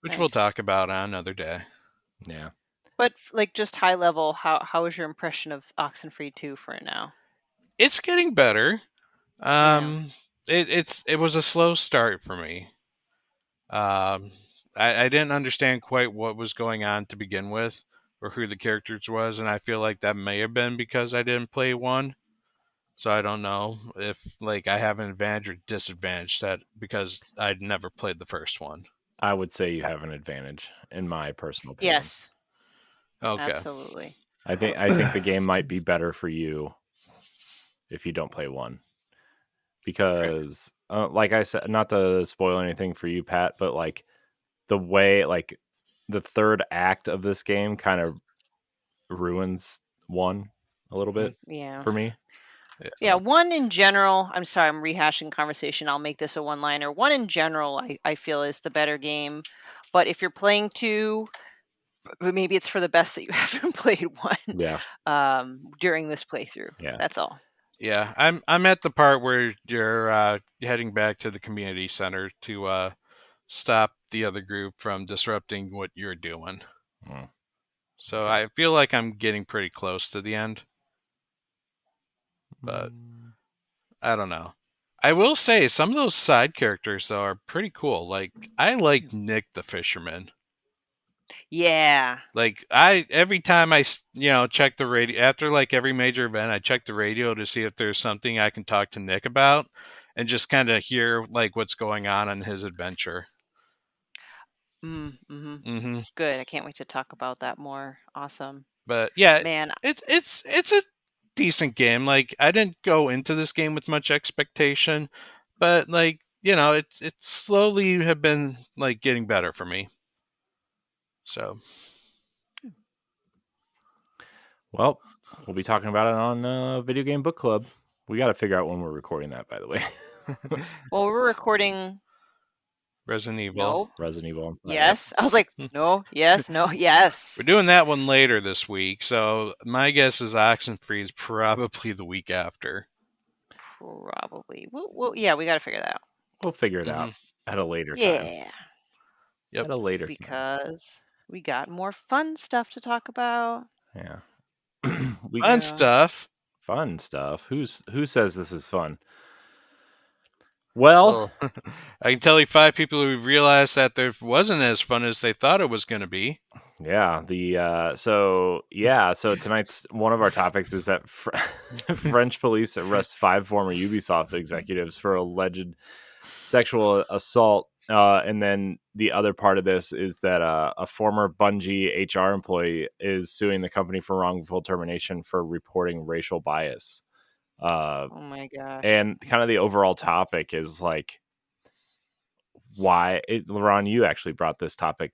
which we'll talk about on another day. Yeah. But like just high level, how is your impression of Oxenfree 2 for now? It's getting better. It was a slow start for me. I didn't understand quite what was going on to begin with, or who the characters was, and I feel like that may have been because I didn't play one. So I don't know if like I have an advantage or disadvantage that because I'd never played the first one. I would say you have an advantage, in my personal opinion. Yes. Okay. Absolutely. I think the game might be better for you if you don't play one. Because like I said, not to spoil anything for you, Pat, but like the way like the third act of this game kind of ruins one a little bit Yeah. for me. Yeah, one in general, I'm sorry, I'm rehashing conversation. I'll make this a one-liner. One in general, I feel is the better game. But if you're playing two, maybe it's for the best that you haven't played one. Yeah. During this playthrough. Yeah. That's all. Yeah, I'm at the part where you're heading back to the community center to stop the other group from disrupting what you're doing. So I feel like I'm getting pretty close to the end. But I don't know. I will say some of those side characters though are pretty cool. Like I like Nick the fisherman. Yeah. Like every time I check the radio after like every major event, I check the radio to see if there's something I can talk to Nick about and just kind of hear like what's going on his adventure. Good. I can't wait to talk about that more. Awesome. But yeah, man, it's a decent game. Like I didn't go into this game with much expectation, but like it's slowly have been like getting better for me. So, well, we'll be talking about it on Video Game Book Club. We got to figure out when we're recording that, by the way. Well, we're recording Resident Evil. No. Resident Evil. Yes. I was like, no, yes, no, yes. We're doing that one later this week, so my guess is Oxenfree is probably the week after. Probably. Well, yeah, we got to figure that out. We'll figure it out at a later time. Yeah. Yep. At a later time. Because we got more fun stuff to talk about. Yeah. Fun stuff. Fun stuff. Who says this is fun? Well, I can tell you 5 people who realized that there wasn't as fun as they thought it was going to be. Yeah. So tonight's one of our topics is that French police arrest 5 former Ubisoft executives for alleged sexual assault. And then the other part of this is that a former Bungie HR employee is suing the company for wrongful termination for reporting racial bias. Oh my gosh. And kind of the overall topic is like, why LeRon, you actually brought this topic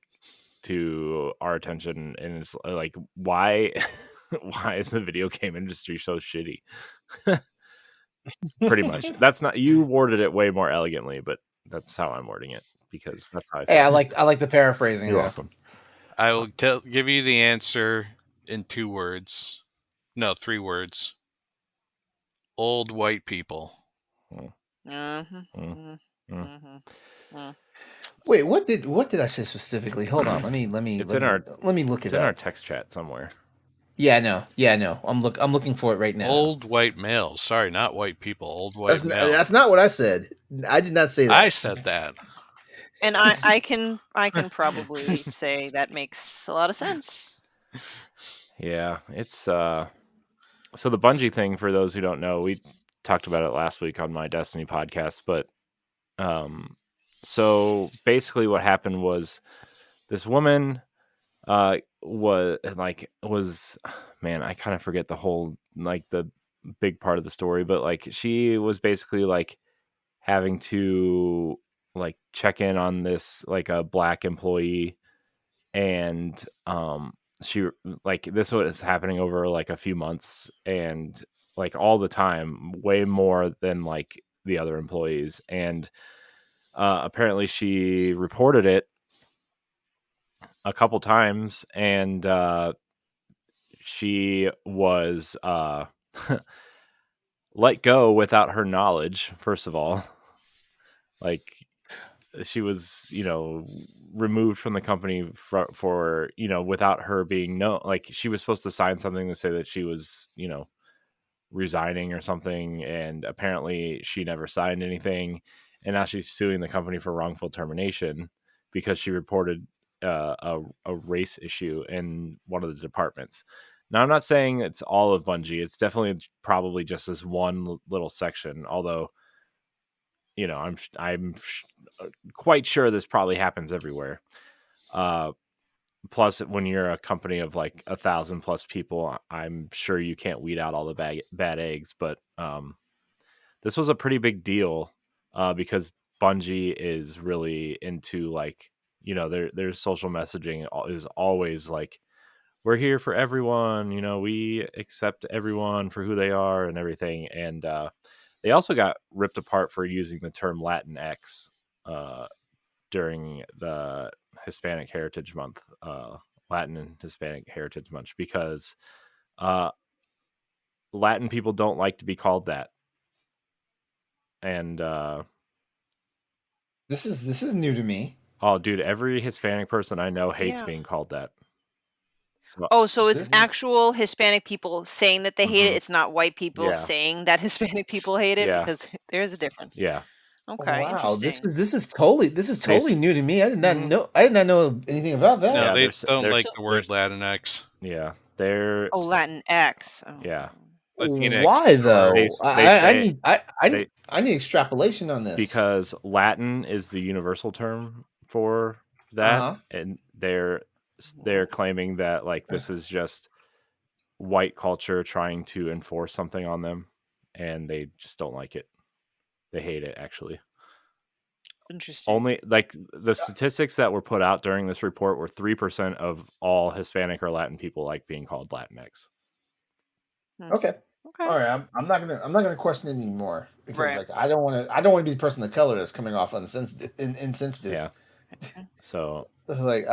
to our attention, and it's like, why why is the video game industry so shitty? Pretty much. That's not, you worded it way more elegantly, but that's how I'm wording it, because that's how I feel. Hey, I like the paraphrasing. You're though. welcome. I will give you the answer in 2 words. No, 3 words. Old white people. Wait, what did I say specifically? Hold on, let me look It's it in up. our text chat somewhere. Yeah, I know. I'm looking for it right now. Old white males. Sorry, not white people. Old white males. That's not what I said. I did not say that. I said that. And I can probably say that makes a lot of sense. Yeah, it's so the Bungie thing, for those who don't know, we talked about it last week on my Destiny podcast, but so basically what happened was this woman was man, I kind of forget the whole, like, the big part of the story, but like, she was basically like having to like check in on this, like, a black employee, and she, like, this was happening over like a few months, and like all the time, way more than like the other employees, and apparently she reported it a couple times, and she was let go without her knowledge, first of all. Like, she was, removed from the company for without her being known. Like, she was supposed to sign something to say that she was, resigning or something, and apparently she never signed anything, and now she's suing the company for wrongful termination because she reported a race issue in one of the departments. Now, I'm not saying it's all of Bungie. It's definitely probably just this one little section, although I'm quite sure this probably happens everywhere. Plus, when you're a company of like 1,000+ people, I'm sure you can't weed out all the bad eggs. But this was a pretty big deal because Bungie is really into, like, their social messaging is always like, we're here for everyone. We accept everyone for who they are and everything. And they also got ripped apart for using the term Latinx during the Hispanic Heritage Month, Latin and Hispanic Heritage Month, because Latin people don't like to be called that. And this is new to me. Oh, dude, every Hispanic person I know hates being called that. So it's actual Hispanic people saying that they hate it. It's not white people saying that Hispanic people hate it, because there's a difference. Yeah. Okay. Wow, this is totally new to me. I did not know anything about that. No, they don't like the word Latinx. Yeah, they're Latinx. Oh. Yeah. Latinx. Why though? I need extrapolation on this, because Latin is the universal term for that, and they're claiming that, like, this is just white culture trying to enforce something on them, and they just don't like it. They hate it, actually. Interesting. Only, like, the statistics that were put out during this report were 3% of all Hispanic or Latin people like being called Latinx. Okay. All right. I'm not gonna question it anymore, because like, I don't want to be the person of color that's coming off insensitive. Yeah. So like,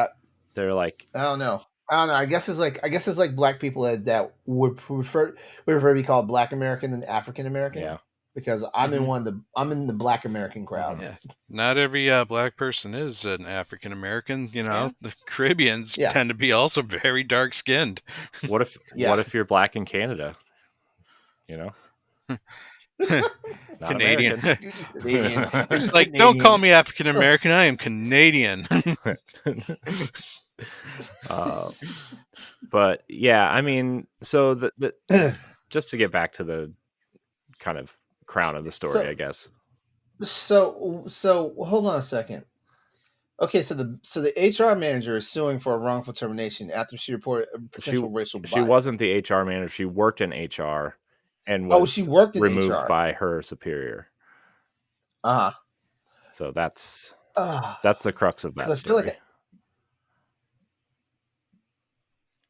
they're like, I don't know. I guess it's like black people that would prefer to be called Black American than African American. Yeah. Because I'm in the Black American crowd. Yeah. Not every black person is an African American. The Caribbeans tend to be also very dark skinned. What if you're black in Canada? Canadian. You're just Canadian. It's like, don't call me African American. I am Canadian. But yeah, I mean, so the just to get back to the kind of crown of the story, I guess. So hold on a second. Okay, so the HR manager is suing for a wrongful termination after she reported a potential racial bias. She wasn't the HR manager. She worked in HR and was removed by her superior. So that's the crux of that story.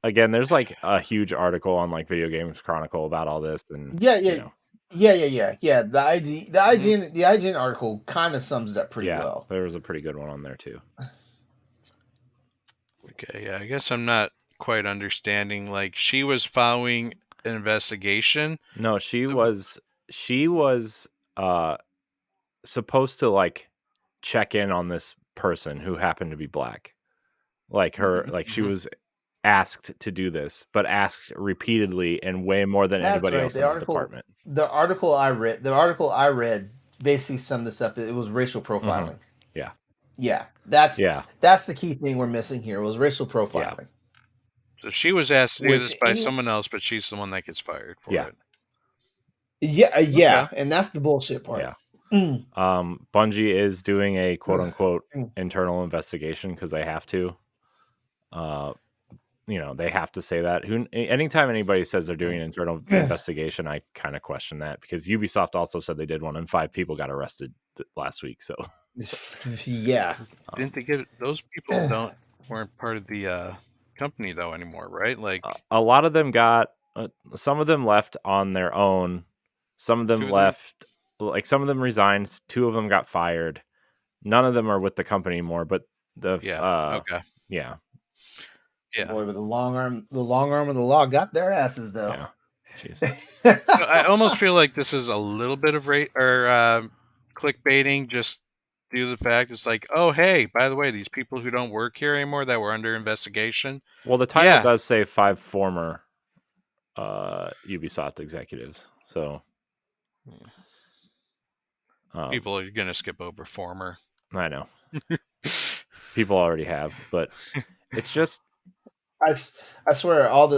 again, there's like a huge article on like Video Games Chronicle about all this, and Yeah. you know, The IGN article kind of sums it up pretty yeah, well. there was a pretty good one on there too. Okay, yeah, I guess I'm not quite understanding. Like, she was following an investigation. No, she was supposed to like check in on this person who happened to be black. Like her, like she was asked to do this, but asked repeatedly and way more than That's anybody right. else in the department. The article I read basically summed this up. It was racial profiling. Yeah. Yeah. That's the key thing we're missing here was racial profiling. So she was asked to do this by any- someone else, but she's the one that gets fired for Yeah. it. Yeah, and that's the bullshit part. Yeah. Bungie is doing a quote unquote internal investigation because they have to. You know, they have to say that. Anytime anybody says they're doing an internal investigation, I kind of question that because Ubisoft also said they did one and 5 people got arrested last week. So yeah, didn't they get those people? Weren't part of the company though anymore, right? Like a lot of them got some of them left on their own. Some of them left, like some of them resigned. 2 of them got fired. None of them are with the company anymore. But okay. Yeah. Boy, but the long arm of the law got their asses though. Yeah. Jesus. I almost feel like this is a little bit of clickbaiting, just due to the fact it's like, oh hey, by the way, these people who don't work here anymore that were under investigation. Well, the title does say 5 former Ubisoft executives, so people are gonna skip over former. I know. People already have, but it's just. I swear all the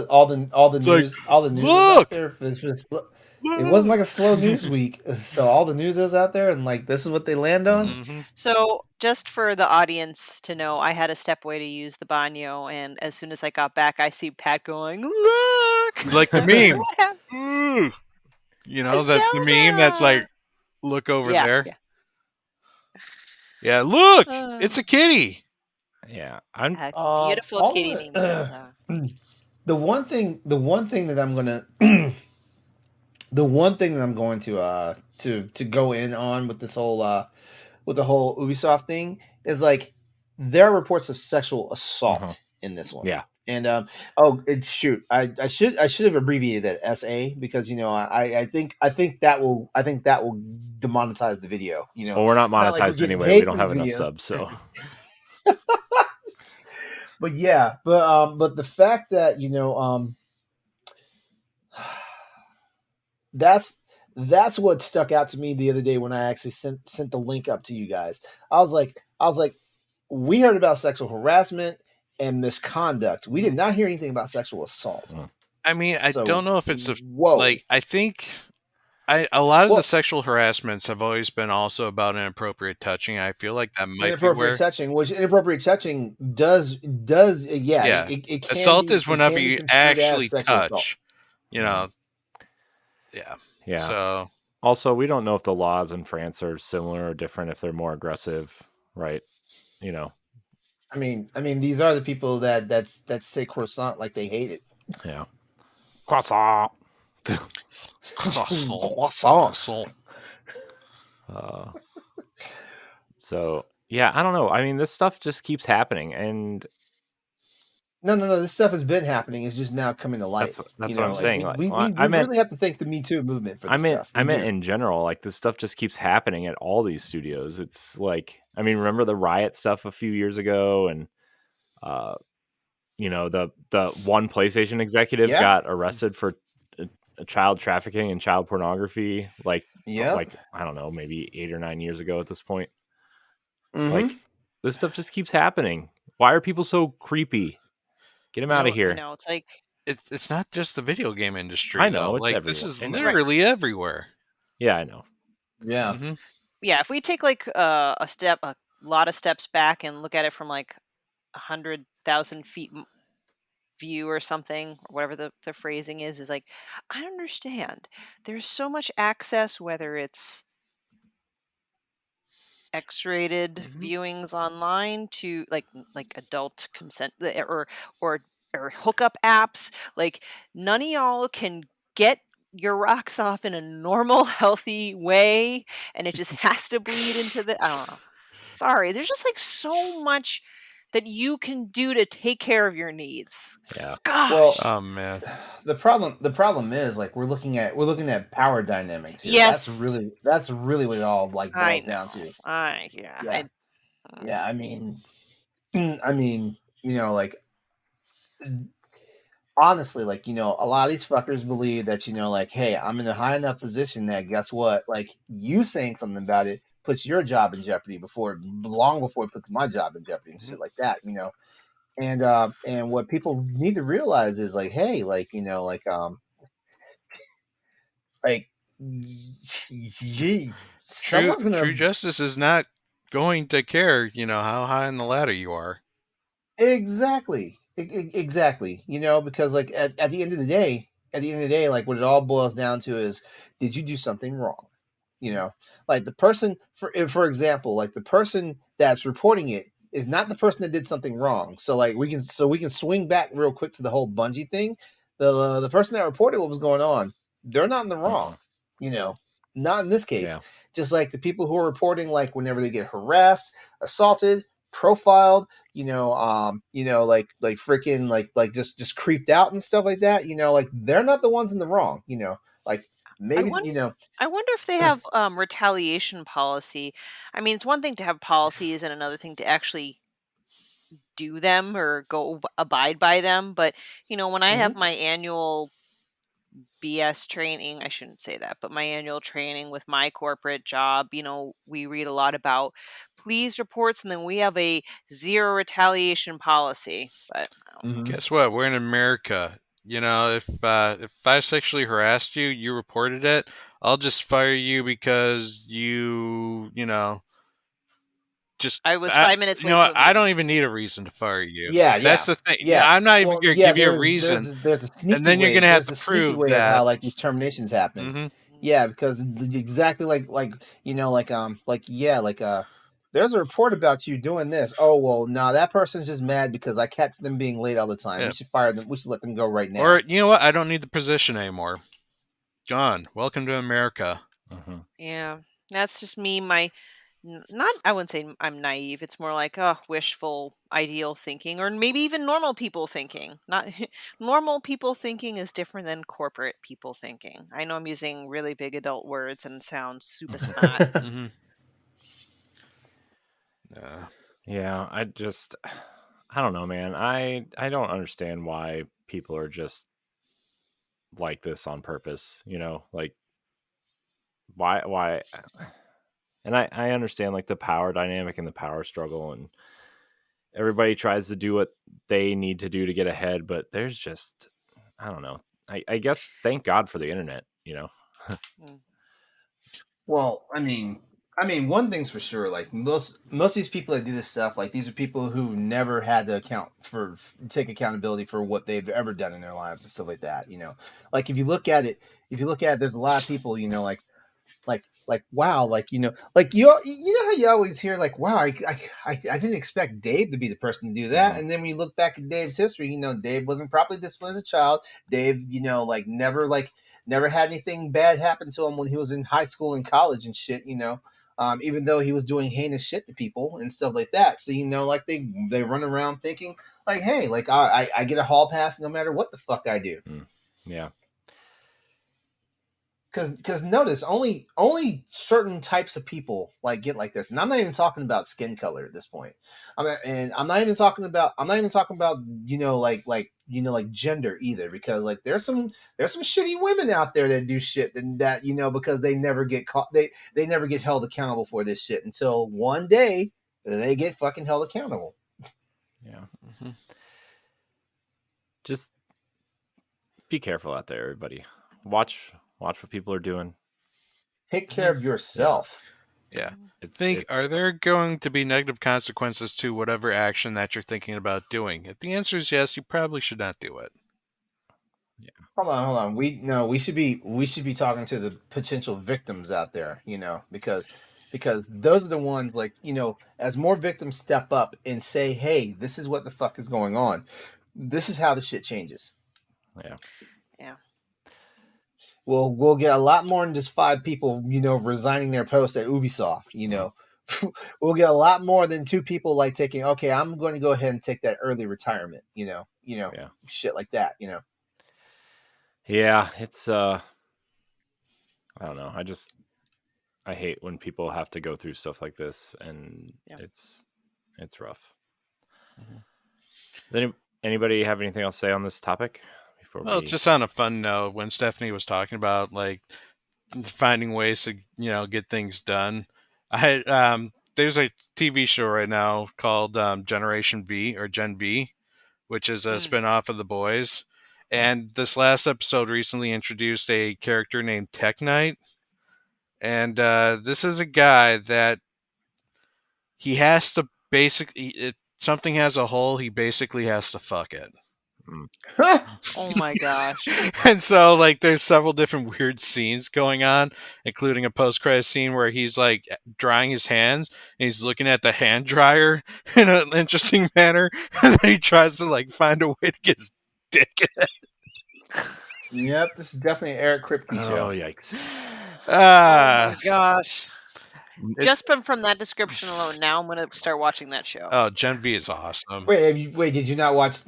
news look! out there. It wasn't like a slow news week, so all the news is out there, and like this is what they land on. Mm-hmm. So just for the audience to know, I had to step away to use the baño, and as soon as I got back, I see Pat going, "Look!" Like the meme. You know, that's the meme that's like, look over there. Yeah, look! It's a kitty. Yeah, beautiful kitty named Zelda. The one thing that I'm gonna to go in on with this whole with the whole Ubisoft thing is like there are reports of sexual assault in this one. Yeah. And I should have abbreviated that SA because I think that will demonetize the video. Well, we're not monetized anyway. We don't have enough subs, so. But the fact that that's what stuck out to me the other day when I actually sent the link up to you guys. I was like, we heard about sexual harassment and misconduct. We did not hear anything about sexual assault. I mean, I don't know if it's I think a lot of the sexual harassments have always been also about inappropriate touching. I feel like that might be where inappropriate touching does it can assault be, is whenever you actually touch. Assault. Yeah. So also, we don't know if the laws in France are similar or different. If they're more aggressive, right? I mean, these are the people that say croissant like they hate it. Yeah, croissant. Croissant. So yeah, I don't know. I mean, this stuff just keeps happening, and no. This stuff has been happening. It's just now coming to light. That's what I'm saying. We really have to thank the Me Too movement for this stuff. I meant in general. Like this stuff just keeps happening at all these studios. It's like, I mean, remember the riot stuff a few years ago, and the one PlayStation executive got arrested for child trafficking and child pornography. Like I don't know, maybe 8 or 9 years ago at this point. Like this stuff just keeps happening. Why are people so creepy? Get him out of here. It's like it's not just the video game industry. I know. Though. It's like everywhere. This is literally everywhere. Yeah, I know. Yeah. Mm-hmm. Yeah. If we take like a lot of steps back and look at it from like 100,000 feet view or something, or whatever the phrasing is like, I understand. There's so much access, whether it's X-rated viewings online to like adult consent or or hookup apps. Like, none of y'all can get your rocks off in a normal, healthy way, and it just has to bleed into the. I don't know. Sorry, there's just like so much that you can do to take care of your needs. Yeah. Well, Gosh. Oh man. the problem is like we're looking at power dynamics here. Yes. That's really what it all like I boils know. down to. Yeah. Yeah, I mean, like honestly, like, a lot of these fuckers believe that, like, hey, I'm in a high enough position that guess what? Like, you saying something about it puts your job in jeopardy long before it puts my job in jeopardy and shit like that, And what people need to realize is like, hey, like, like someone's gonna True justice is not going to care, how high on the ladder you are. exactly. Exactly. Because like at the end of the day, like what it all boils down to is, did you do something wrong? Like the person, for example, like the person that's reporting it is not the person that did something wrong. So like we can swing back real quick to the whole Bungie thing. The person that reported what was going on, they're not in the wrong. Not in this case. Yeah. Just like the people who are reporting, like whenever they get harassed, assaulted, profiled, like freaking like just creeped out and stuff like that. Like they're not the ones in the wrong. Like maybe I wonder if they have retaliation policy. I mean, it's one thing to have policies and another thing to actually do them or abide by them. But when I have my annual BS training, I shouldn't say that, but my annual training with my corporate job, we read a lot about police reports, and then we have a zero retaliation policy. But Guess what? We're in America. If I sexually harassed you, you reported it, I'll just fire you because just I was 5 minutes late. I don't even need a reason to fire you. Yeah, That's the thing. Yeah, I'm not even going to give you a reason, There's a sneaky and then you're way. going to have There's to a sneaky prove way of that. how like these terminations happen. Mhm. Yeah, because exactly there's a report about you doing this. Oh well, no, that person's just mad because I catch them being late all the time. Yeah. We should fire them. We should let them go right now. Or you know what? I don't need the position anymore. Gone. Welcome to America. Yeah, that's just me. I wouldn't say I'm naive. It's more like wishful, ideal thinking, or maybe even normal people thinking. Not normal people thinking is different than corporate people thinking. I know I'm using really big adult words and sound super smart. Yeah, I don't know, man. I don't understand why people are just like this on purpose, like why and I understand like the power dynamic and the power struggle, and everybody tries to do what they need to do to get ahead, but there's just, I don't know. I guess thank God for the internet, Well, I mean, one thing's for sure. Like most of these people that do this stuff, like these are people who never had to take accountability for what they've ever done in their lives and stuff like that. Like if you look at it, there's a lot of people, like wow, like like you know how you always hear like wow, I didn't expect Dave to be the person to do that, and then when you look back at Dave's history, Dave wasn't properly disciplined as a child. Dave, never had anything bad happen to him when he was in high school and college and shit. Even though he was doing heinous shit to people and stuff like that. So like they run around thinking like, hey, like I get a hall pass no matter what the fuck I do. Yeah. Because notice only certain types of people like get like this, and I'm not even talking about skin color at this point. I'm not even talking about like gender either, because like there's some shitty women out there that do shit that because they never get caught, they never get held accountable for this shit until one day they get fucking held accountable. Yeah. Just be careful out there, everybody. Watch what people are doing. Take care of yourself. Yeah. Are there going to be negative consequences to whatever action that you're thinking about doing? If the answer is yes, you probably should not do it. Yeah. Hold on. We should be talking to the potential victims out there, because those are the ones like, as more victims step up and say, hey, this is what the fuck is going on. This is how the shit changes. Yeah. We'll get a lot more than just 5 people, resigning their posts at Ubisoft. We'll get a lot more than 2 people like taking. Okay, I'm going to go ahead and take that early retirement. Shit like that. Yeah, it's I don't know. I hate when people have to go through stuff like this, and it's rough. Mm-hmm. Anybody have anything else to say on this topic? Just on a fun note, when Stephanie was talking about like finding ways to get things done, there's a TV show right now called Generation V or Gen V, which is a spinoff of The Boys. And this last episode recently introduced a character named Tech Knight. And this is a guy that he has to basically, something has a hole, he basically has to fuck it. Oh my gosh. And so like there's several different weird scenes going on, including a post-credit scene where he's like drying his hands and he's looking at the hand dryer in an interesting manner, and then he tries to like find a way to get his dick in it. Yep, this is definitely an Eric Kripke show. Oh yikes. Oh my gosh. Just from that description alone, now I'm going to start watching that show. Oh, Gen V is awesome. Wait, did you not watch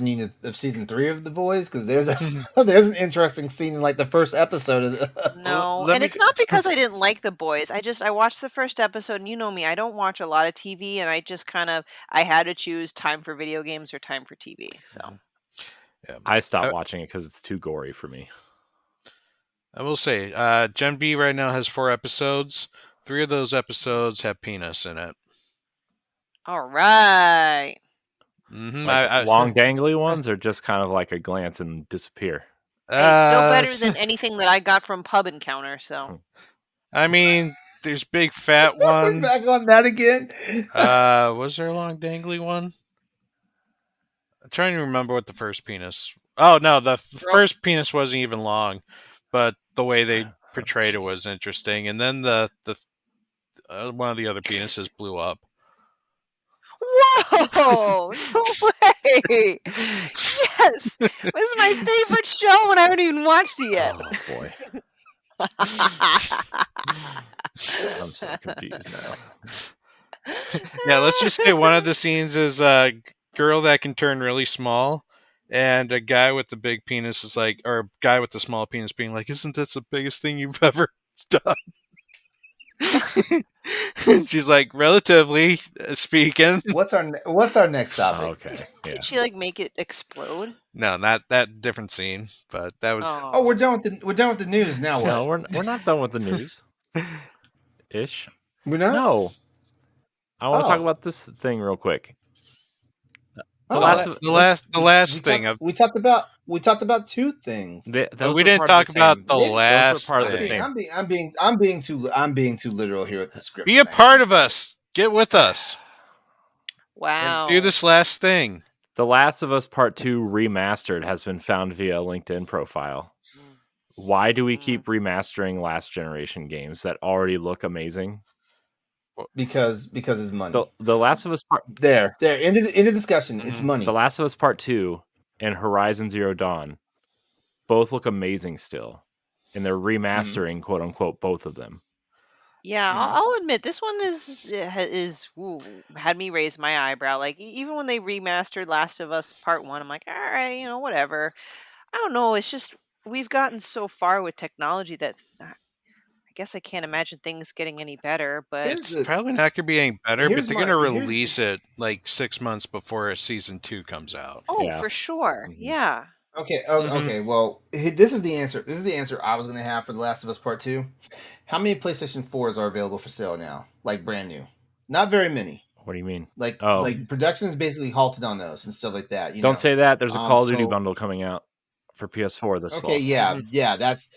any of season 3 of The Boys? Because there's an interesting scene in like the first episode of No, it's not because I didn't like The Boys. I watched the first episode, and you know me, I don't watch a lot of TV, and I just I had to choose time for video games or time for TV. So I stopped watching it because it's too gory for me. I will say, Gen V right now has 4 episodes. 3 of those episodes have penis in it. All right. Mm-hmm. Like long dangly ones, or just kind of like a glance and disappear. Hey, still better than anything that I got from Pub Encounter. So, I mean, there's big fat ones. Back on that again. Was there a long dangly one? I'm trying to remember what the first penis. Oh no, the first penis wasn't even long, but the way they portrayed it was interesting. And then the one of the other penises blew up. Whoa! No way! Yes! This is my favorite show and I haven't even watched it yet. Oh, boy. I'm so confused now. Yeah, let's just say one of the scenes is a girl that can turn really small, and a guy with the big penis is like, or a guy with the small penis being like, "Isn't this the biggest thing you've ever done?" She's like, relatively speaking. What's our next topic? Oh, okay. Yeah. Did she like make it explode? No, not that different scene, but that was. Oh, we're done with the news now. What? No, we're not done with the news. Ish. We're not. No. I want to talk about this thing real quick. The last thing. We talked about 2 things. We didn't talk about the last thing. I'm being too literal here with the script. Be a part of us. Get with us. Wow. And do this last thing. The Last of Us Part 2 Remastered has been found via a LinkedIn profile. Why do we keep remastering last generation games that already look amazing? Because it's money. The Last of Us Part there in the discussion. It's money. The Last of Us Part 2 and Horizon Zero Dawn both look amazing still, and they're remastering quote unquote both of them. Yeah, I'll admit this one had me raise my eyebrow. Like even when they remastered Last of Us Part 1, I'm like, all right, whatever. I don't know. It's just we've gotten so far with technology that I guess I can't imagine things getting any better. But it's probably not going to be any better. But they're going to release it like 6 months before season 2 comes out. Oh, for sure. Mm-hmm. Yeah. Okay. Okay. Well, this is the answer. This is the answer I was going to have for The Last of Us Part 2. How many PlayStation 4s are available for sale now? Like brand new? Not very many. What do you mean? Like production is basically halted on those and stuff like that. Don't say that. There's a Call of Duty bundle coming out for PS4 this fall. Okay. Yeah. That's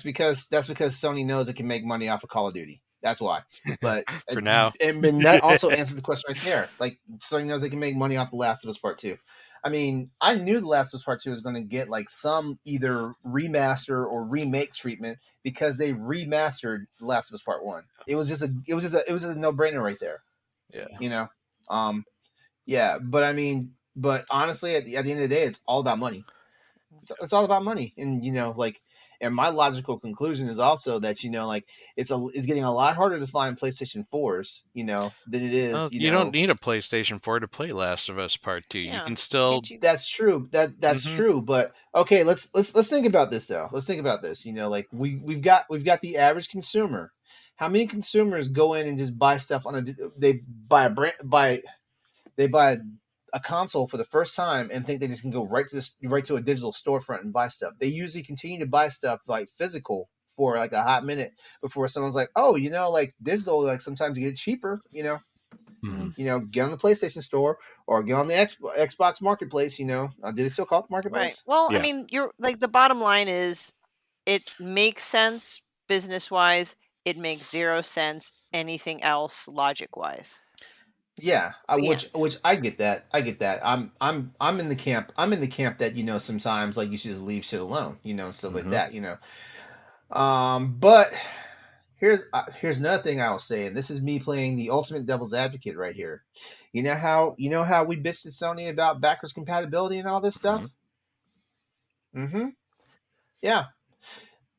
because Sony knows it can make money off of Call of Duty. That's why. But for now, and that also answers the question right there. Like Sony knows they can make money off The Last of Us Part 2. I mean, I knew The Last of Us Part 2 was going to get like some either remaster or remake treatment because they remastered The Last of Us Part 1. It was just a no-brainer right there. Yeah. Yeah, but I mean, But honestly, at the end of the day, it's all about money. It's all about money, and and my logical conclusion is also that it's getting a lot harder to find PlayStation 4s, than it is, Well, you don't need a PlayStation 4 to play Last of Us Part 2. You Yeah. can still. Can't you? That's true. That's Mhm. true. But okay, let's think about this though. Let's think about this. We've got the average consumer. How many consumers go in and just buy stuff they buy a brand buy they buy a console for the first time and think they just can go right to a digital storefront and buy stuff. They usually continue to buy stuff like physical for like a hot minute before someone's like, oh, like digital, like sometimes you get it cheaper. Mhm. Get on the PlayStation Store or get on the Xbox Marketplace. Did they still call it the Right. Marketplace? Well, I Yeah. mean, you're like the bottom line is it makes sense business wise. It makes zero sense anything else logic wise. Yeah, Yeah. which I get that. I get that. I'm in the camp. I'm in the camp that sometimes like you should just leave shit alone. And stuff like Mhm. that. But here's another thing I will say, and this is me playing the ultimate devil's advocate right here. You know how we bitched at Sony about backwards compatibility and all this stuff. Mm-hmm. Yeah.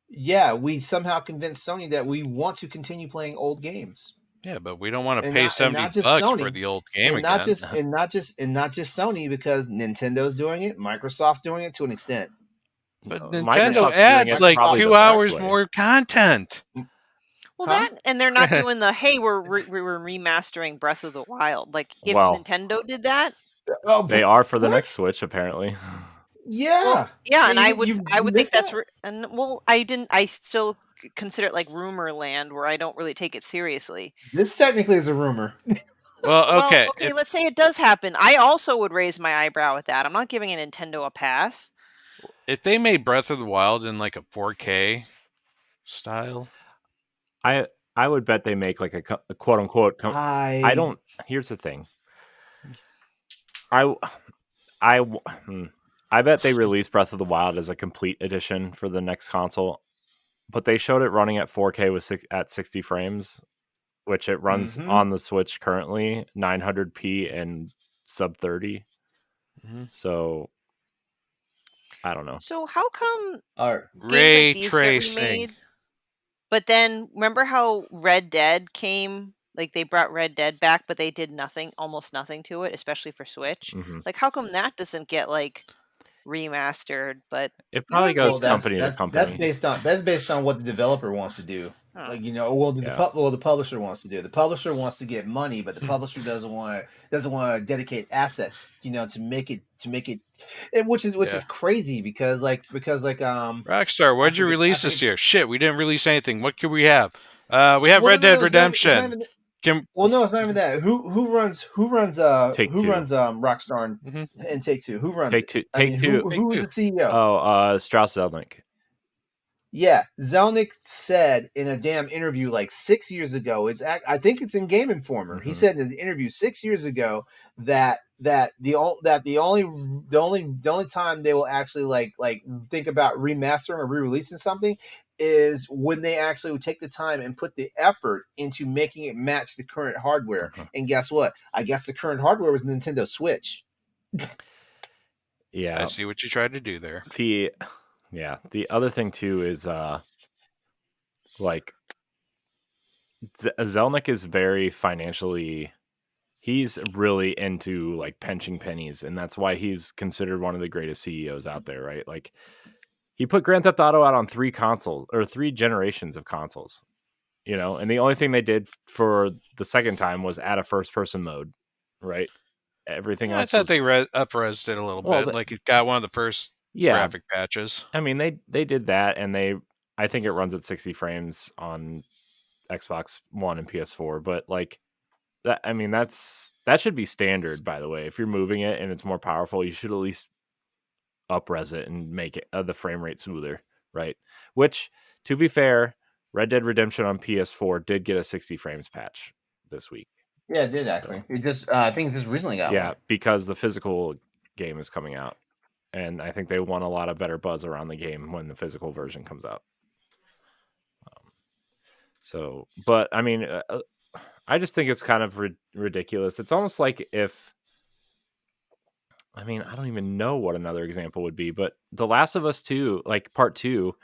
Yeah, we somehow convinced Sony that we want to continue playing old games. Yeah, but we don't want to And pay not $70 just for Sony, the old game and not again. just Sony, because Nintendo's doing it, Microsoft's doing it to an extent. But Microsoft's Nintendo doing adds it like probably the 2 best hours way. more content. Well, Huh? that and they're not doing the hey, we're remastering Breath of the Wild. Like if Well, Nintendo did that, Oh, they are for the what? next Switch, apparently. Yeah, well, yeah, and You- I would you think missed that's that? and well, I didn't. I still consider it like rumor land where I don't really take it seriously. This technically is a rumor. Well, Well, okay. okay, let's say it does happen. I also would raise my eyebrow at that. I'm not giving a Nintendo a pass. If they made Breath of the Wild in like a 4K style, I would bet they make like a quote unquote. I don't. Here's the thing. I bet they released Breath of the Wild as a complete edition for the next console, but they showed it running at 4K at 60 frames, which it runs on the Switch currently 900p and sub 30. So I don't know. So how come games ray like these get tracing. remade? But then remember how Red Dead came? Like they brought Red Dead back, but they did nothing, almost nothing to it, especially for Switch. Mhm. Like how come that doesn't get like remastered? But It probably it's like, goes company to that's company. based on what the developer wants to do. oh, Like Yeah. the publisher wants to do. The publisher wants to get money, but the publisher doesn't want to dedicate assets, to make it, and which is crazy because Rockstar, what'd you I release this forget- year? Shit, we didn't release anything. What could we have? We have Well, Red no, Dead it's not Redemption. no, it's not even that. Who runs Take-Two. Rockstar and Take-Two? Who runs Take-Two. it? I mean, Take-Two. who was the CEO? Oh, Strauss Zelnick. Yeah, Zelnick said in a damn interview like 6 years ago. I think it's in Game Informer. He said in an interview 6 years ago that the only time they will actually like think about remastering or re-releasing something is when they actually would take the time and put the effort into making it match the current hardware. And guess what? I guess the current hardware was Nintendo Switch. Yeah. I see what you tried to do there. The other thing too is like Zelnick is very financially, he's really into like pinching pennies, and that's why he's considered one of the greatest CEOs out there, right? Like he put Grand Theft Auto out on 3 consoles or 3 generations of consoles, and the only thing they did for the second time was add a first person mode, right? Everything else I thought they up-resed it a little bit. Like it got one of the first graphic patches. I mean, they did that, and I think it runs at 60 frames on Xbox One and PS4, but like that, I mean, that should be standard, by the way. If you're moving it and it's more powerful, you should at least up-res it and make it the frame rate smoother, right? Which, to be fair, Red Dead Redemption on PS4 did get a 60 frames patch this week. Yeah, it did actually. It just I think this recently got one. Because the physical game is coming out, and I think they want a lot of better buzz around the game when the physical version comes out. But I mean, I just think it's kind of ridiculous. It's almost like if I mean, I don't even know what another example would be, but The Last of Us 2, like Part 2,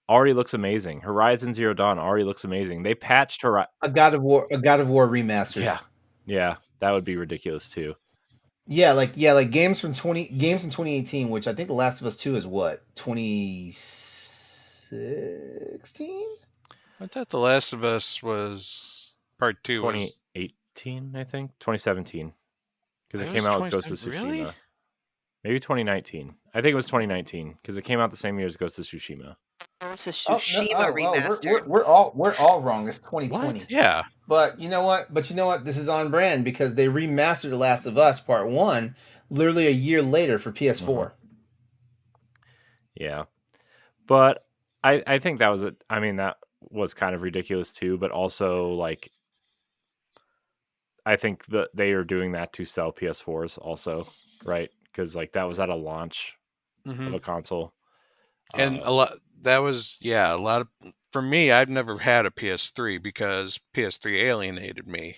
already looks amazing. Horizon Zero Dawn already looks amazing. They patched Horizon. A God of War remastered. Yeah, that would be ridiculous too. Yeah, like games in 2018, which I think The Last of Us 2 is what, 2016? I thought The Last of Us was Part 2 was 2018, I think 2017, because it It came was out with Ghost of 27. Tsushima. Really? Maybe 2019. I think it was 2019 because it came out the same year as Ghost of Tsushima. It's a Oh no! Tsushima Oh well, remastered. we're all wrong. It's 2020. What? Yeah. But you know what? This is on brand because they remastered The Last of Us Part 1 literally a year later for PS4. Yeah, but I think that was it. I mean, that was kind of ridiculous too, but also like I think that they are doing that to sell PS4s also, right? Because like that was at a launch of a console. And a lot that was a lot of for me. I've never had a PS3 because PS3 alienated me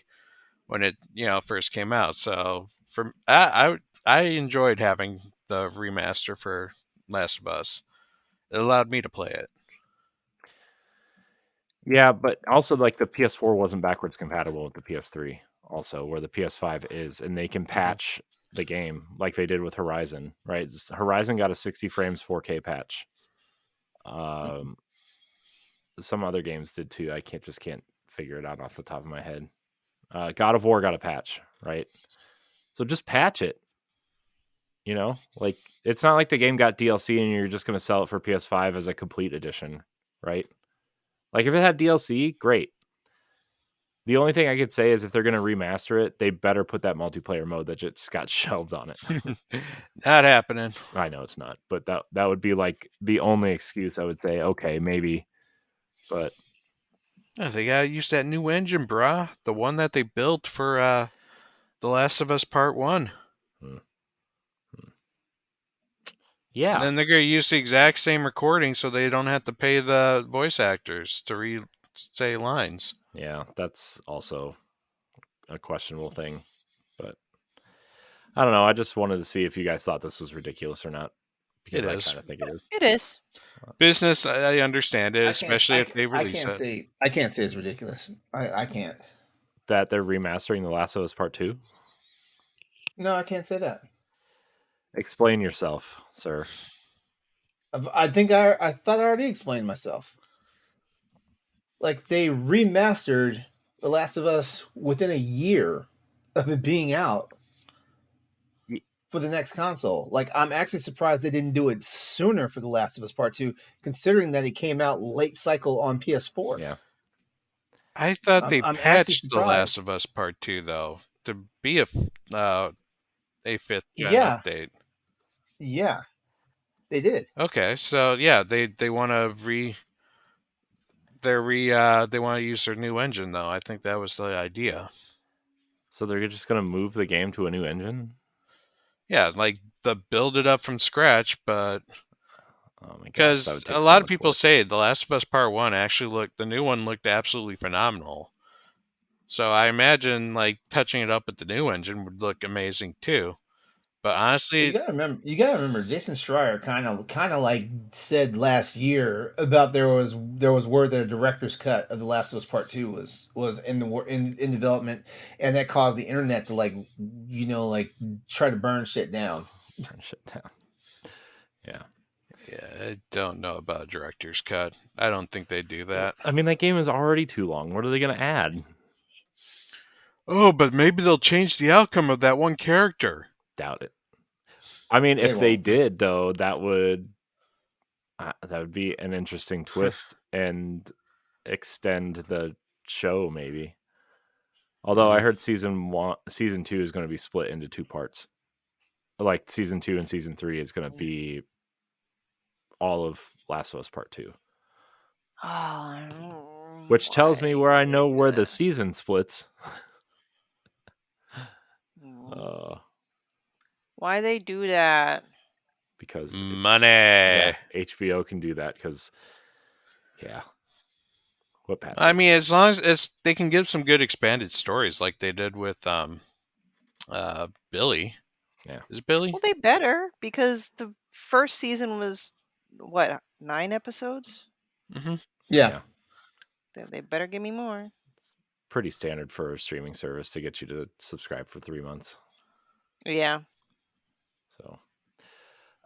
when it first came out. So for I enjoyed having the remaster for Last of Us. It allowed me to play it. Yeah, but also like the PS4 wasn't backwards compatible with the PS3 also, where the PS5 is, and they can patch the game like they did with Horizon, right? Horizon got a 60 frames 4K patch. Some other games did too. I can't figure it out off the top of my head. God of War got a patch, right? So just patch it. You know, like it's not like the game got DLC and you're just going to sell it for PS5 as a complete edition, right? Like if it had DLC, great. The only thing I could say is if they're going to remaster it, they better put that multiplayer mode that just got shelved on it. Not happening. I know it's not, but that would be like the only excuse I would say. Okay, maybe, but They gotta use that new engine, brah. The one that they built for The Last of Us Part 1. Yeah. And then they're gonna use the exact same recording so they don't have to pay the voice actors to say lines. Yeah, that's also a questionable thing, but I don't know. I just wanted to see if you guys thought this was ridiculous or not, because I kind of think it is. It is. Business, I understand it, especially if they release it. I can't say it's ridiculous. I can't. That they're remastering The Last of Us Part 2? No, I can't say that. Explain yourself, sir. I thought I already explained myself. Like they remastered The Last of Us within a year of it being out for the next console. Like I'm actually surprised they didn't do it sooner for The Last of Us Part 2, considering that it came out late cycle on PS4. Yeah. I thought they I'm patched The Last of Us Part 2 though to be a 5th gen update. Yeah. They did. Okay, so yeah, they want to they want to use their new engine though. I think that was the idea. So they're just going to move the game to a new engine? Yeah, like build it up from scratch, but because a so lot of people say The Last of Us Part 1 actually the new one looked absolutely phenomenal. So I imagine like touching it up with the new engine would look amazing too. But honestly, you gotta remember, Jason Schreier kind of like said last year about there was word that a director's cut of The Last of Us Part 2 was in development, and that caused the internet to like try to burn shit down. Yeah. Yeah, I don't know about a director's cut. I don't think they do that. I mean, that game is already too long. What are they going to add? Oh, but maybe they'll change the outcome of that one character. Doubt it. I mean, if they did, though, that would be an interesting twist and extend the show, maybe. Although I heard season 2 is going to be split into 2 parts. Like season 2 and season 3 is going to be all of Last of Us Part 2. Which tells me where I know where the season splits. Why they do that? Because money. Yeah, HBO can do that because, what Patrick? I mean, as long as they can give some good expanded stories like they did with Billy. Yeah. Is it Billy? Well, they better, because the first season was what, 9 episodes? Mm-hmm. Yeah. They better give me more. Pretty standard for a streaming service to get you to subscribe for 3 months. Yeah. So,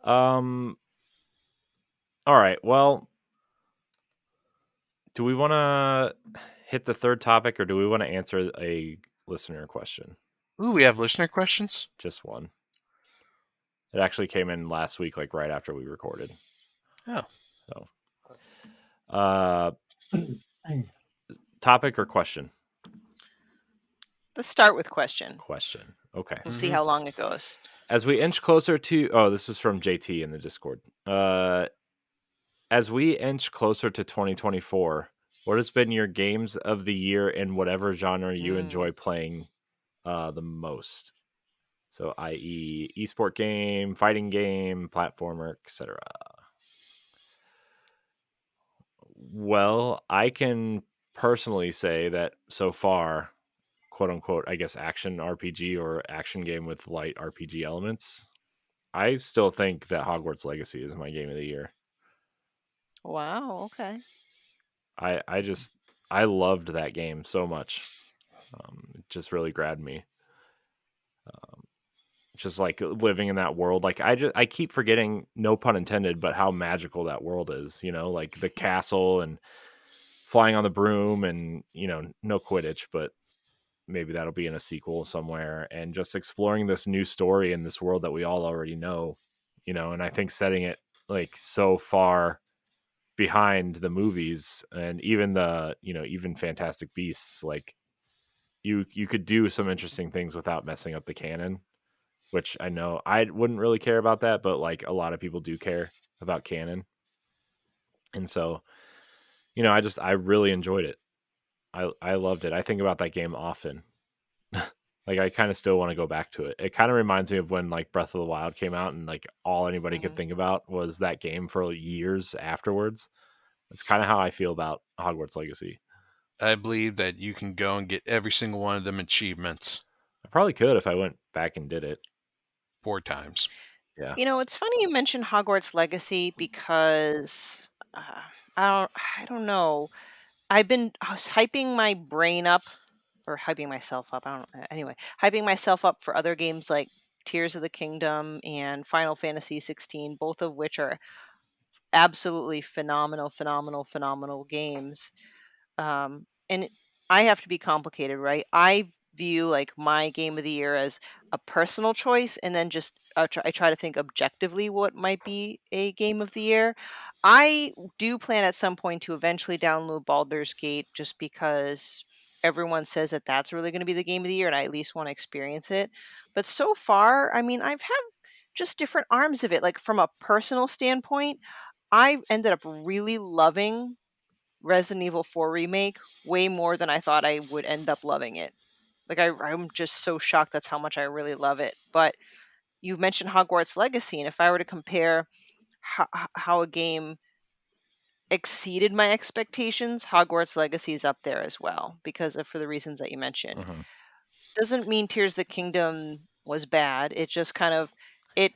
all right. Well, do we want to hit the third topic, or do we want to answer a listener question? Ooh, we have listener questions? Just one. It actually came in last week, like right after we recorded. Oh. So, topic or question? Let's start with question. Question. Okay. We'll see how long it goes. As we inch closer to... Oh, this is from JT in the Discord. As we inch closer to 2024, what has been your games of the year in whatever genre you enjoy playing the most? So, i.e., esport game, fighting game, platformer, etc. Well, I can personally say that so far, quote unquote, I guess action RPG or action game with light RPG elements, I still think that Hogwarts Legacy is my game of the year. Wow, okay. I loved that game so much. It just really grabbed me. Just like living in that world, like I keep forgetting, no pun intended, but how magical that world is. You know, like the castle and flying on the broom, and no Quidditch, but maybe that'll be in a sequel somewhere. And just exploring this new story in this world that we all already know. And I think setting it like so far behind the movies and even even Fantastic Beasts, like you could do some interesting things without messing up the canon, which I know I wouldn't really care about that, but like a lot of people do care about canon. And so, I really enjoyed it. I loved it. I think about that game often. Like I kind of still want to go back to it. It kind of reminds me of when like Breath of the Wild came out, and like all anybody could think about was that game for years afterwards. That's kind of how I feel about Hogwarts Legacy. I believe that you can go and get every single one of them achievements I probably could if I went back and did it. 4 times. Yeah. It's funny you mentioned Hogwarts Legacy, because I don't know. I was hyping my brain up, or hyping myself up. Anyway, hyping myself up for other games like Tears of the Kingdom and Final Fantasy 16, both of which are absolutely phenomenal games. And I have to be complicated, right? I view like my game of the year as a personal choice, and then just I try to think objectively what might be a game of the year. I do plan at some point to eventually download Baldur's Gate, just because everyone says that that's really going to be the game of the year, and I at least want to experience it. But so far, I mean, I've had just different arms of it. Like from a personal standpoint, I ended up really loving Resident Evil 4 Remake way more than I thought I would end up loving it. Like I'm just so shocked that's how much I really love it. But you mentioned Hogwarts Legacy, and if I were to compare how a game exceeded my expectations, Hogwarts Legacy is up there as well, for the reasons that you mentioned. Mhm. Doesn't mean Tears of the Kingdom was bad. It just it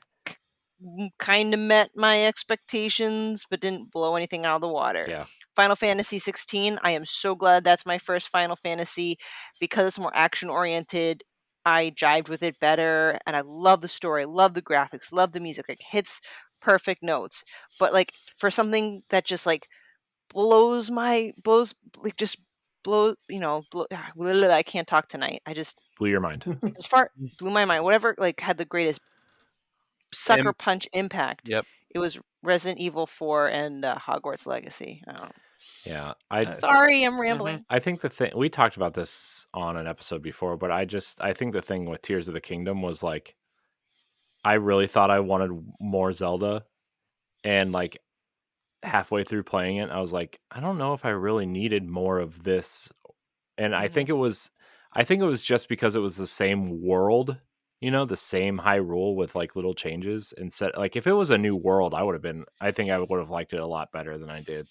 kind of met my expectations, but didn't blow anything out of the water. Yeah. Final Fantasy 16, I am so glad that's my first Final Fantasy, because it's more action oriented. I jived with it better, and I love the story, love the graphics, love the music. Like hits perfect notes. But like for something that just like blows like just I can't talk tonight. I just Blew your mind. blew my mind. Whatever like had the greatest sucker punch impact. Yep. It was Resident Evil 4 and Hogwarts Legacy. I don't know. Yeah. Sorry, I'm rambling. I think the thing, we talked about this on an episode before, but I think the thing with Tears of the Kingdom was like, I really thought I wanted more Zelda, and like halfway through playing it, I was like, I don't know if I really needed more of this. And I think it was just because it was the same world, the same Hyrule with like little changes. Instead, like if it was a new world, I think I would have liked it a lot better than I did.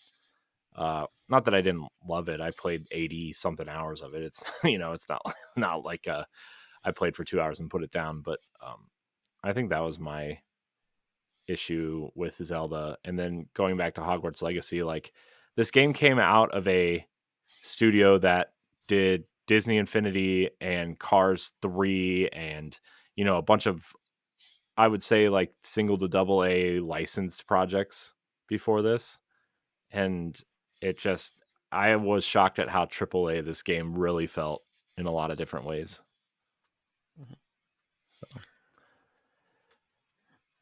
Not that I didn't love it. I played 80 something hours of it. It's, it's not like I played for 2 hours and put it down, but I think that was my issue with Zelda. And then going back to Hogwarts Legacy, like this game came out of a studio that did Disney Infinity and Cars 3 and a bunch of, I would say, like single to double A licensed projects before this. And it just, I was shocked at how triple A this game really felt in a lot of different ways.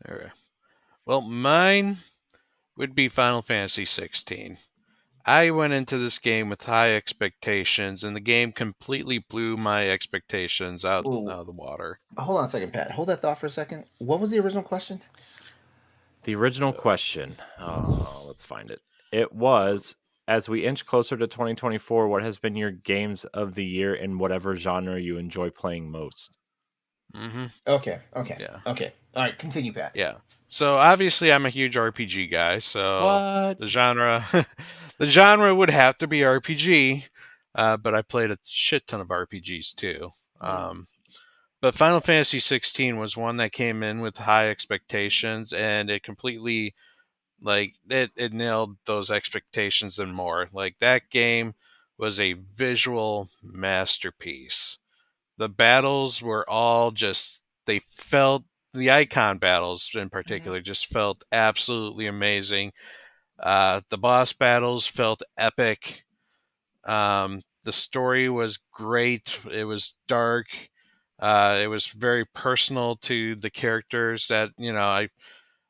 All right. Well, mine would be Final Fantasy 16. I went into this game with high expectations, and the game completely blew my expectations out of the water. Hold on a second, Pat. Hold that thought for a second. What was the original question? The original question. Oh, let's find it. It was, as we inch closer to 2024, what has been your games of the year in whatever genre you enjoy playing most? Mm-hmm. Okay. Yeah. Okay. All right. Continue, Pat. Yeah. So obviously, I'm a huge RPG guy. So What? the genre would have to be RPG. But I played a shit ton of RPGs too. But Final Fantasy 16 was one that came in with high expectations, and it completely, like, it nailed those expectations and more. Like, that game was a visual masterpiece. The battles were all just, they felt, the icon battles in particular just felt absolutely amazing. The boss battles felt epic. The story was great. It was dark. It was very personal to the characters that,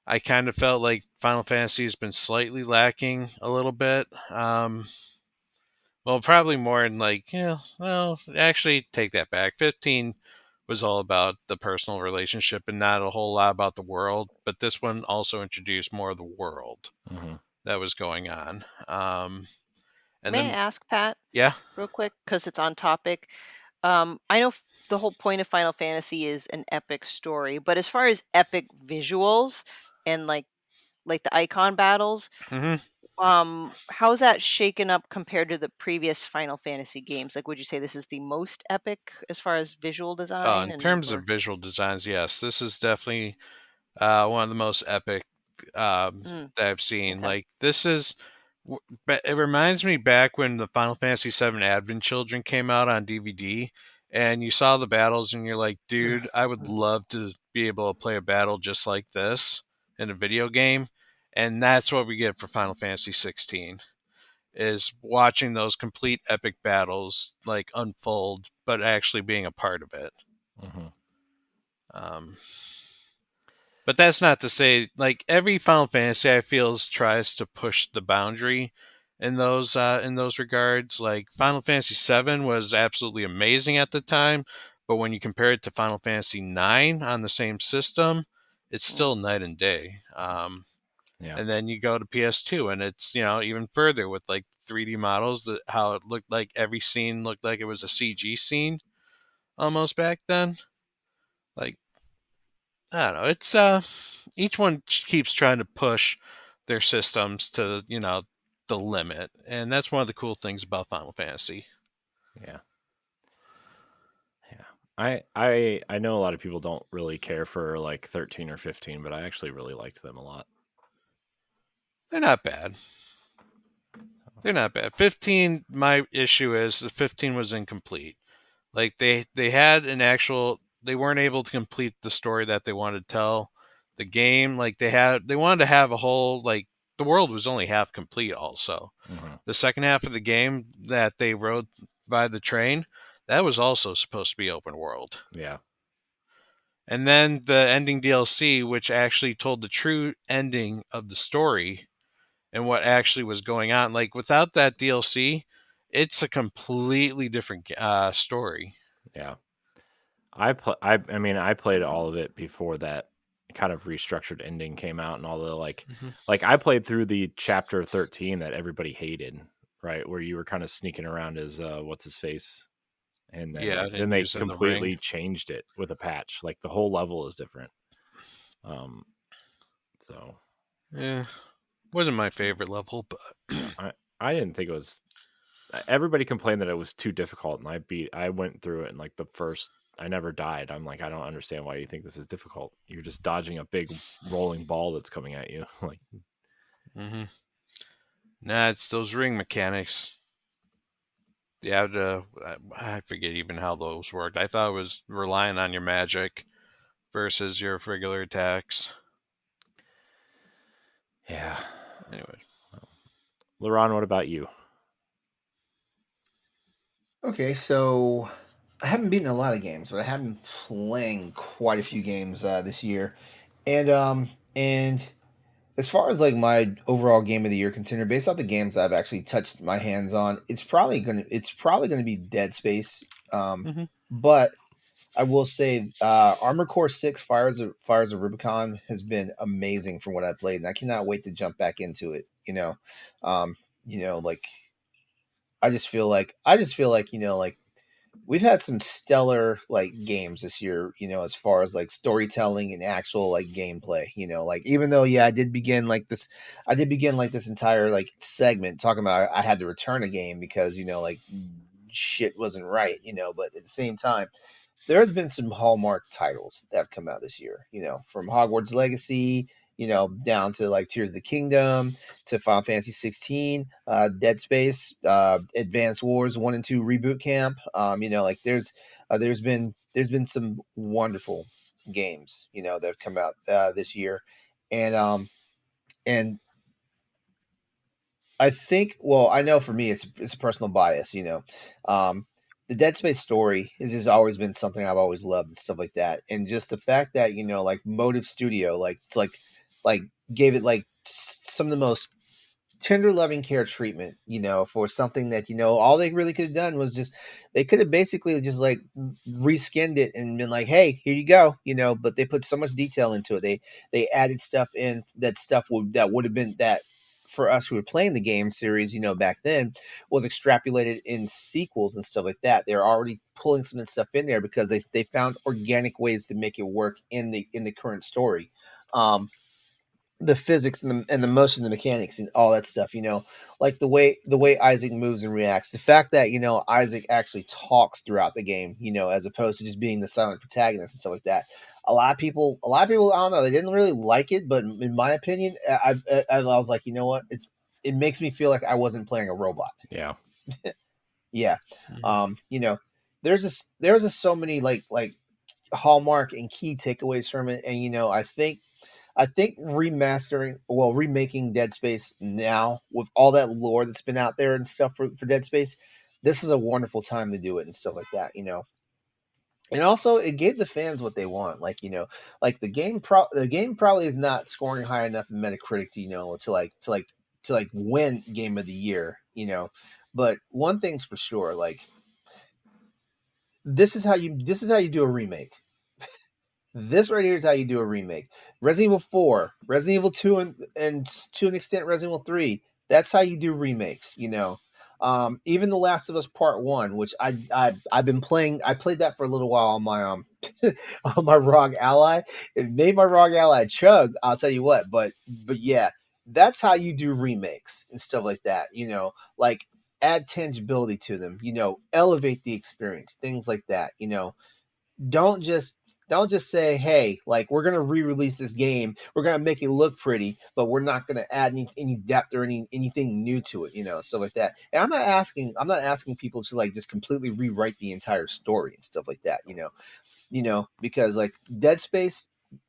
I kind of felt like Final Fantasy has been slightly lacking a little bit. Well, probably more in like, well, actually take that back. 15 was all about the personal relationship and not a whole lot about the world. But this one also introduced more of the world that was going on. And May I then, ask, Pat, yeah. real quick, because it's on topic? I know the whole point of Final Fantasy is an epic story, but as far as epic visuals and like the icon battles, how's that shaken up compared to the previous Final Fantasy games? Like, would you say this is the most epic as far as visual design In and terms of or visual designs, yes, this is definitely one of the most epic that I've seen. okay. Like, this is, it reminds me back when the Final Fantasy VII Advent Children came out on DVD, and you saw the battles, and you're like, dude, I would love to be able to play a battle just like this in a video game. And that's what we get for Final Fantasy 16. Is watching those complete epic battles like unfold, but actually being a part of it. But that's not to say, like, every Final Fantasy I feel tries to push the boundary in those regards. Like, Final Fantasy VII was absolutely amazing at the time, but when you compare it to Final Fantasy IX on the same system, it's still night and day. And then you go to PS2, and it's, even further with like 3D models, how it looked like every scene looked like it was a CG scene almost back then. Like, I don't know. It's each one keeps trying to push their systems to, the limit, and that's one of the cool things about Final Fantasy. Yeah. I know a lot of people don't really care for like 13 or 15, but I actually really liked them a lot. They're not bad. 15, my issue is the 15 was incomplete. Like, they had an actual, they weren't able to complete the story that they wanted to tell. The game, like, they wanted to have a whole, like, the world was only half complete also. The second half of the game that they rode by the train, that was also supposed to be open world. Yeah. And then the ending DLC, which actually told the true ending of the story and what actually was going on. Like, without that DLC, it's a completely different story. Yeah. I mean, I played all of it before that kind of restructured ending came out, and all the like I played through the chapter 13 that everybody hated, right? Where you were kind of sneaking around as what's his face. And then, then they completely changed it with a patch. Like, the whole level is different. So yeah, wasn't my favorite level, but I didn't think it was. Everybody complained that it was too difficult, and I went through it in like the first I never died. I'm like, I don't understand why you think this is difficult. You're just dodging a big rolling ball that's coming at you. Like, Nah, it's those ring mechanics. You have to. I forget even how those worked. I thought it was relying on your magic versus your regular attacks. yeah. Anyway, LeRon, what about you? Okay, so I haven't beaten a lot of games, but I have been playing quite a few games this year, and as far as like my overall game of the year contender, based off the games I've actually touched my hands on, it's probably gonna be Dead Space. But I will say, Armor Core 6 Fires of Rubicon has been amazing from what I've played, and I cannot wait to jump back into it. Um, like I just feel like like we've had some stellar like games this year, as far as like storytelling and actual like gameplay, like even though I did begin like this entire like segment talking about I had to return a game because like shit wasn't right, but at the same time there's been some hallmark titles that have come out this year, from Hogwarts Legacy, down to like Tears of the Kingdom, to Final Fantasy 16, Dead Space, Advanced Wars 1 and 2 Reboot Camp. Like there's been some wonderful games, that have come out this year. And I think, well, I know for me, it's a personal bias. The Dead Space story has just always been something I've always loved and stuff like that. And just the fact that like Motive Studio, like it's like gave it like some of the most tender loving care treatment, for something that all they really could have done was just they could have basically just like reskinned it and been like, hey, here you go, but they put so much detail into it. They added stuff in that would have been that for us who were playing the game series, back then, was extrapolated in sequels and stuff like that. They're already pulling some of the stuff in there because they found organic ways to make it work in the current story. The physics and the motion, the mechanics, and all that stuff. Like the way Isaac moves and reacts. The fact that Isaac actually talks throughout the game. As opposed to just being the silent protagonist and stuff like that. A lot of people, I don't know, they didn't really like it, but in my opinion, I was like, you know what, it makes me feel like I wasn't playing a robot. Yeah. Yeah. There's just so many like hallmark and key takeaways from it, and I think remaking Dead Space now with all that lore that's been out there and stuff for Dead Space, this is a wonderful time to do it and stuff like that, And also, it gave the fans what they want. Like, like the game probably is not scoring high enough in Metacritic to, to win Game of the Year, But one thing's for sure, like this is how you do a remake. This right here is how you do a remake. Resident Evil 4, Resident Evil 2, and to an extent Resident Evil 3. That's how you do remakes, Even The Last of Us Part 1, which I've been playing. I played that for a little while on my on my ROG Ally. It made my ROG Ally chug, I'll tell you what. But yeah, that's how you do remakes and stuff like that, like add tangibility to them, elevate the experience, things like that, don't just say, hey, like we're gonna re-release this game, we're gonna make it look pretty, but we're not gonna add any depth or anything new to it, stuff like that. And I'm not asking people to like just completely rewrite the entire story and stuff like that, because like Dead Space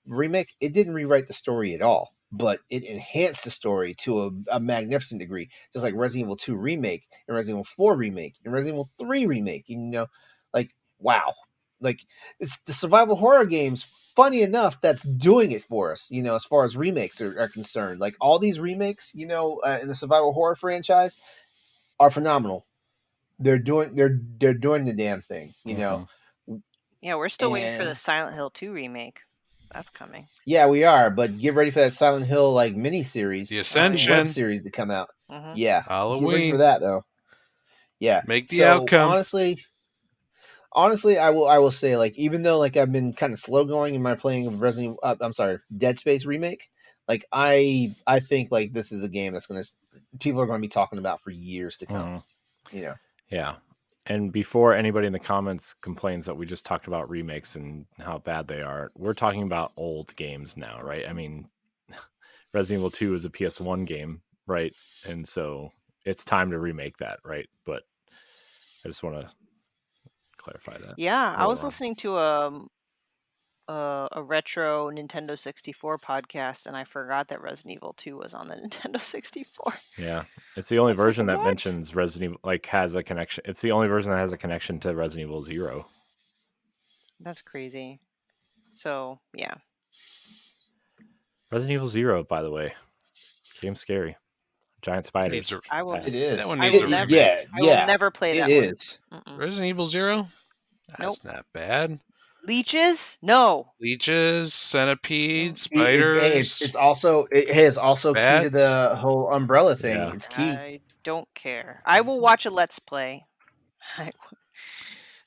remake, it didn't rewrite the story at all, but it enhanced the story to a magnificent degree, just like Resident Evil 2 remake and Resident Evil 4 remake and Resident Evil 3 remake. Like wow, like it's the survival horror games. Funny enough, that's doing it for us. As far as remakes are concerned, like all these remakes, in the survival horror franchise, are phenomenal. They're doing the damn thing. Yeah, we're still waiting for the And Silent Hill 2 remake. That's coming. yeah, we are, but get ready for that Silent Hill like mini series, The Ascension. web series to come out. Mhm. Yeah, get ready Halloween. for that though. Yeah, Make the so outcome. honestly, I will say, like, even though like I've been kind of slow going in my playing of Dead Space remake, like I think like this is a game that's people are going to be talking about for years to come. Yeah. And before anybody in the comments complains that we just talked about remakes and how bad they are, we're talking about old games now, right? I mean, Resident Evil 2 is a PS1 game, right? And so it's time to remake that, right? But I just want to clarify that. Yeah, I Go was on. listening to a retro Nintendo 64 podcast, and I forgot that Resident Evil 2 was on the Nintendo 64. Yeah, it's the only I was like, version that "What?" mentions Resident Evil, like has a connection. It's the only version that has a connection to Resident Evil 0. That's crazy. So, yeah. Resident Evil 0, by the way, game's scary. Giant spiders. Needs a- I will. It is. That one I needs will a never. remake. I will never play It that is. one. Mm-mm. Resident Evil 0? That's Nope. not bad. Leeches? No. Leeches, centipedes, It- spiders. it's also it has also key to Bats. the whole umbrella thing. Yeah. It's key. I don't care. I will watch a Let's Play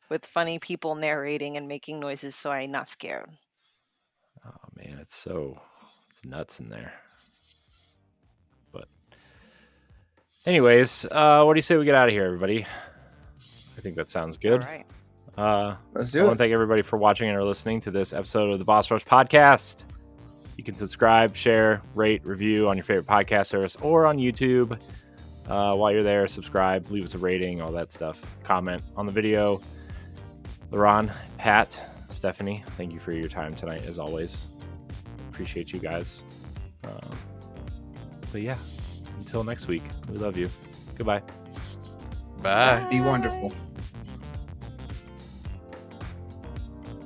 with funny people narrating and making noises, so I'm not scared. Oh man, it's nuts in there. But anyways, what do you say we get out of here, everybody? I think that sounds good. All right. Let's I do want it. to thank everybody for watching and or listening to this episode of the Boss Rush Podcast. You can subscribe, share, rate, review on your favorite podcast service or on YouTube. While you're there, subscribe, leave us a rating, all that stuff. Comment on the video. LeRon, Pat, Stephanie, thank you for your time tonight, as always. Appreciate you guys. But yeah, until next week, we love you. Goodbye. Bye. Be wonderful.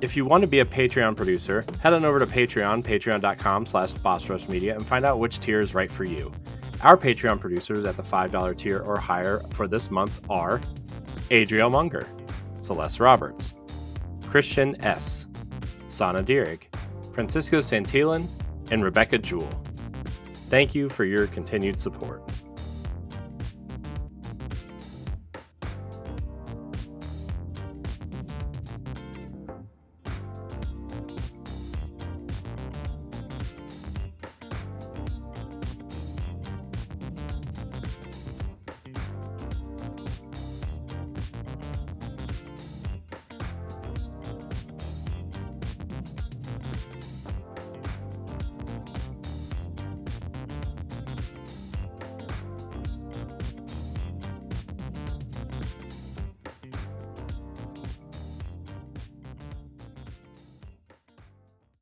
If you want to be a Patreon producer, head on over to Patreon, patreon.com/BossRushMedia, and find out which tier is right for you. Our Patreon producers at the $5 tier or higher for this month are Adriel Munger, Celeste Roberts, Christian S., Sana Dirrig, Francisco Santillan, and Rebecca Jewell. Thank you for your continued support.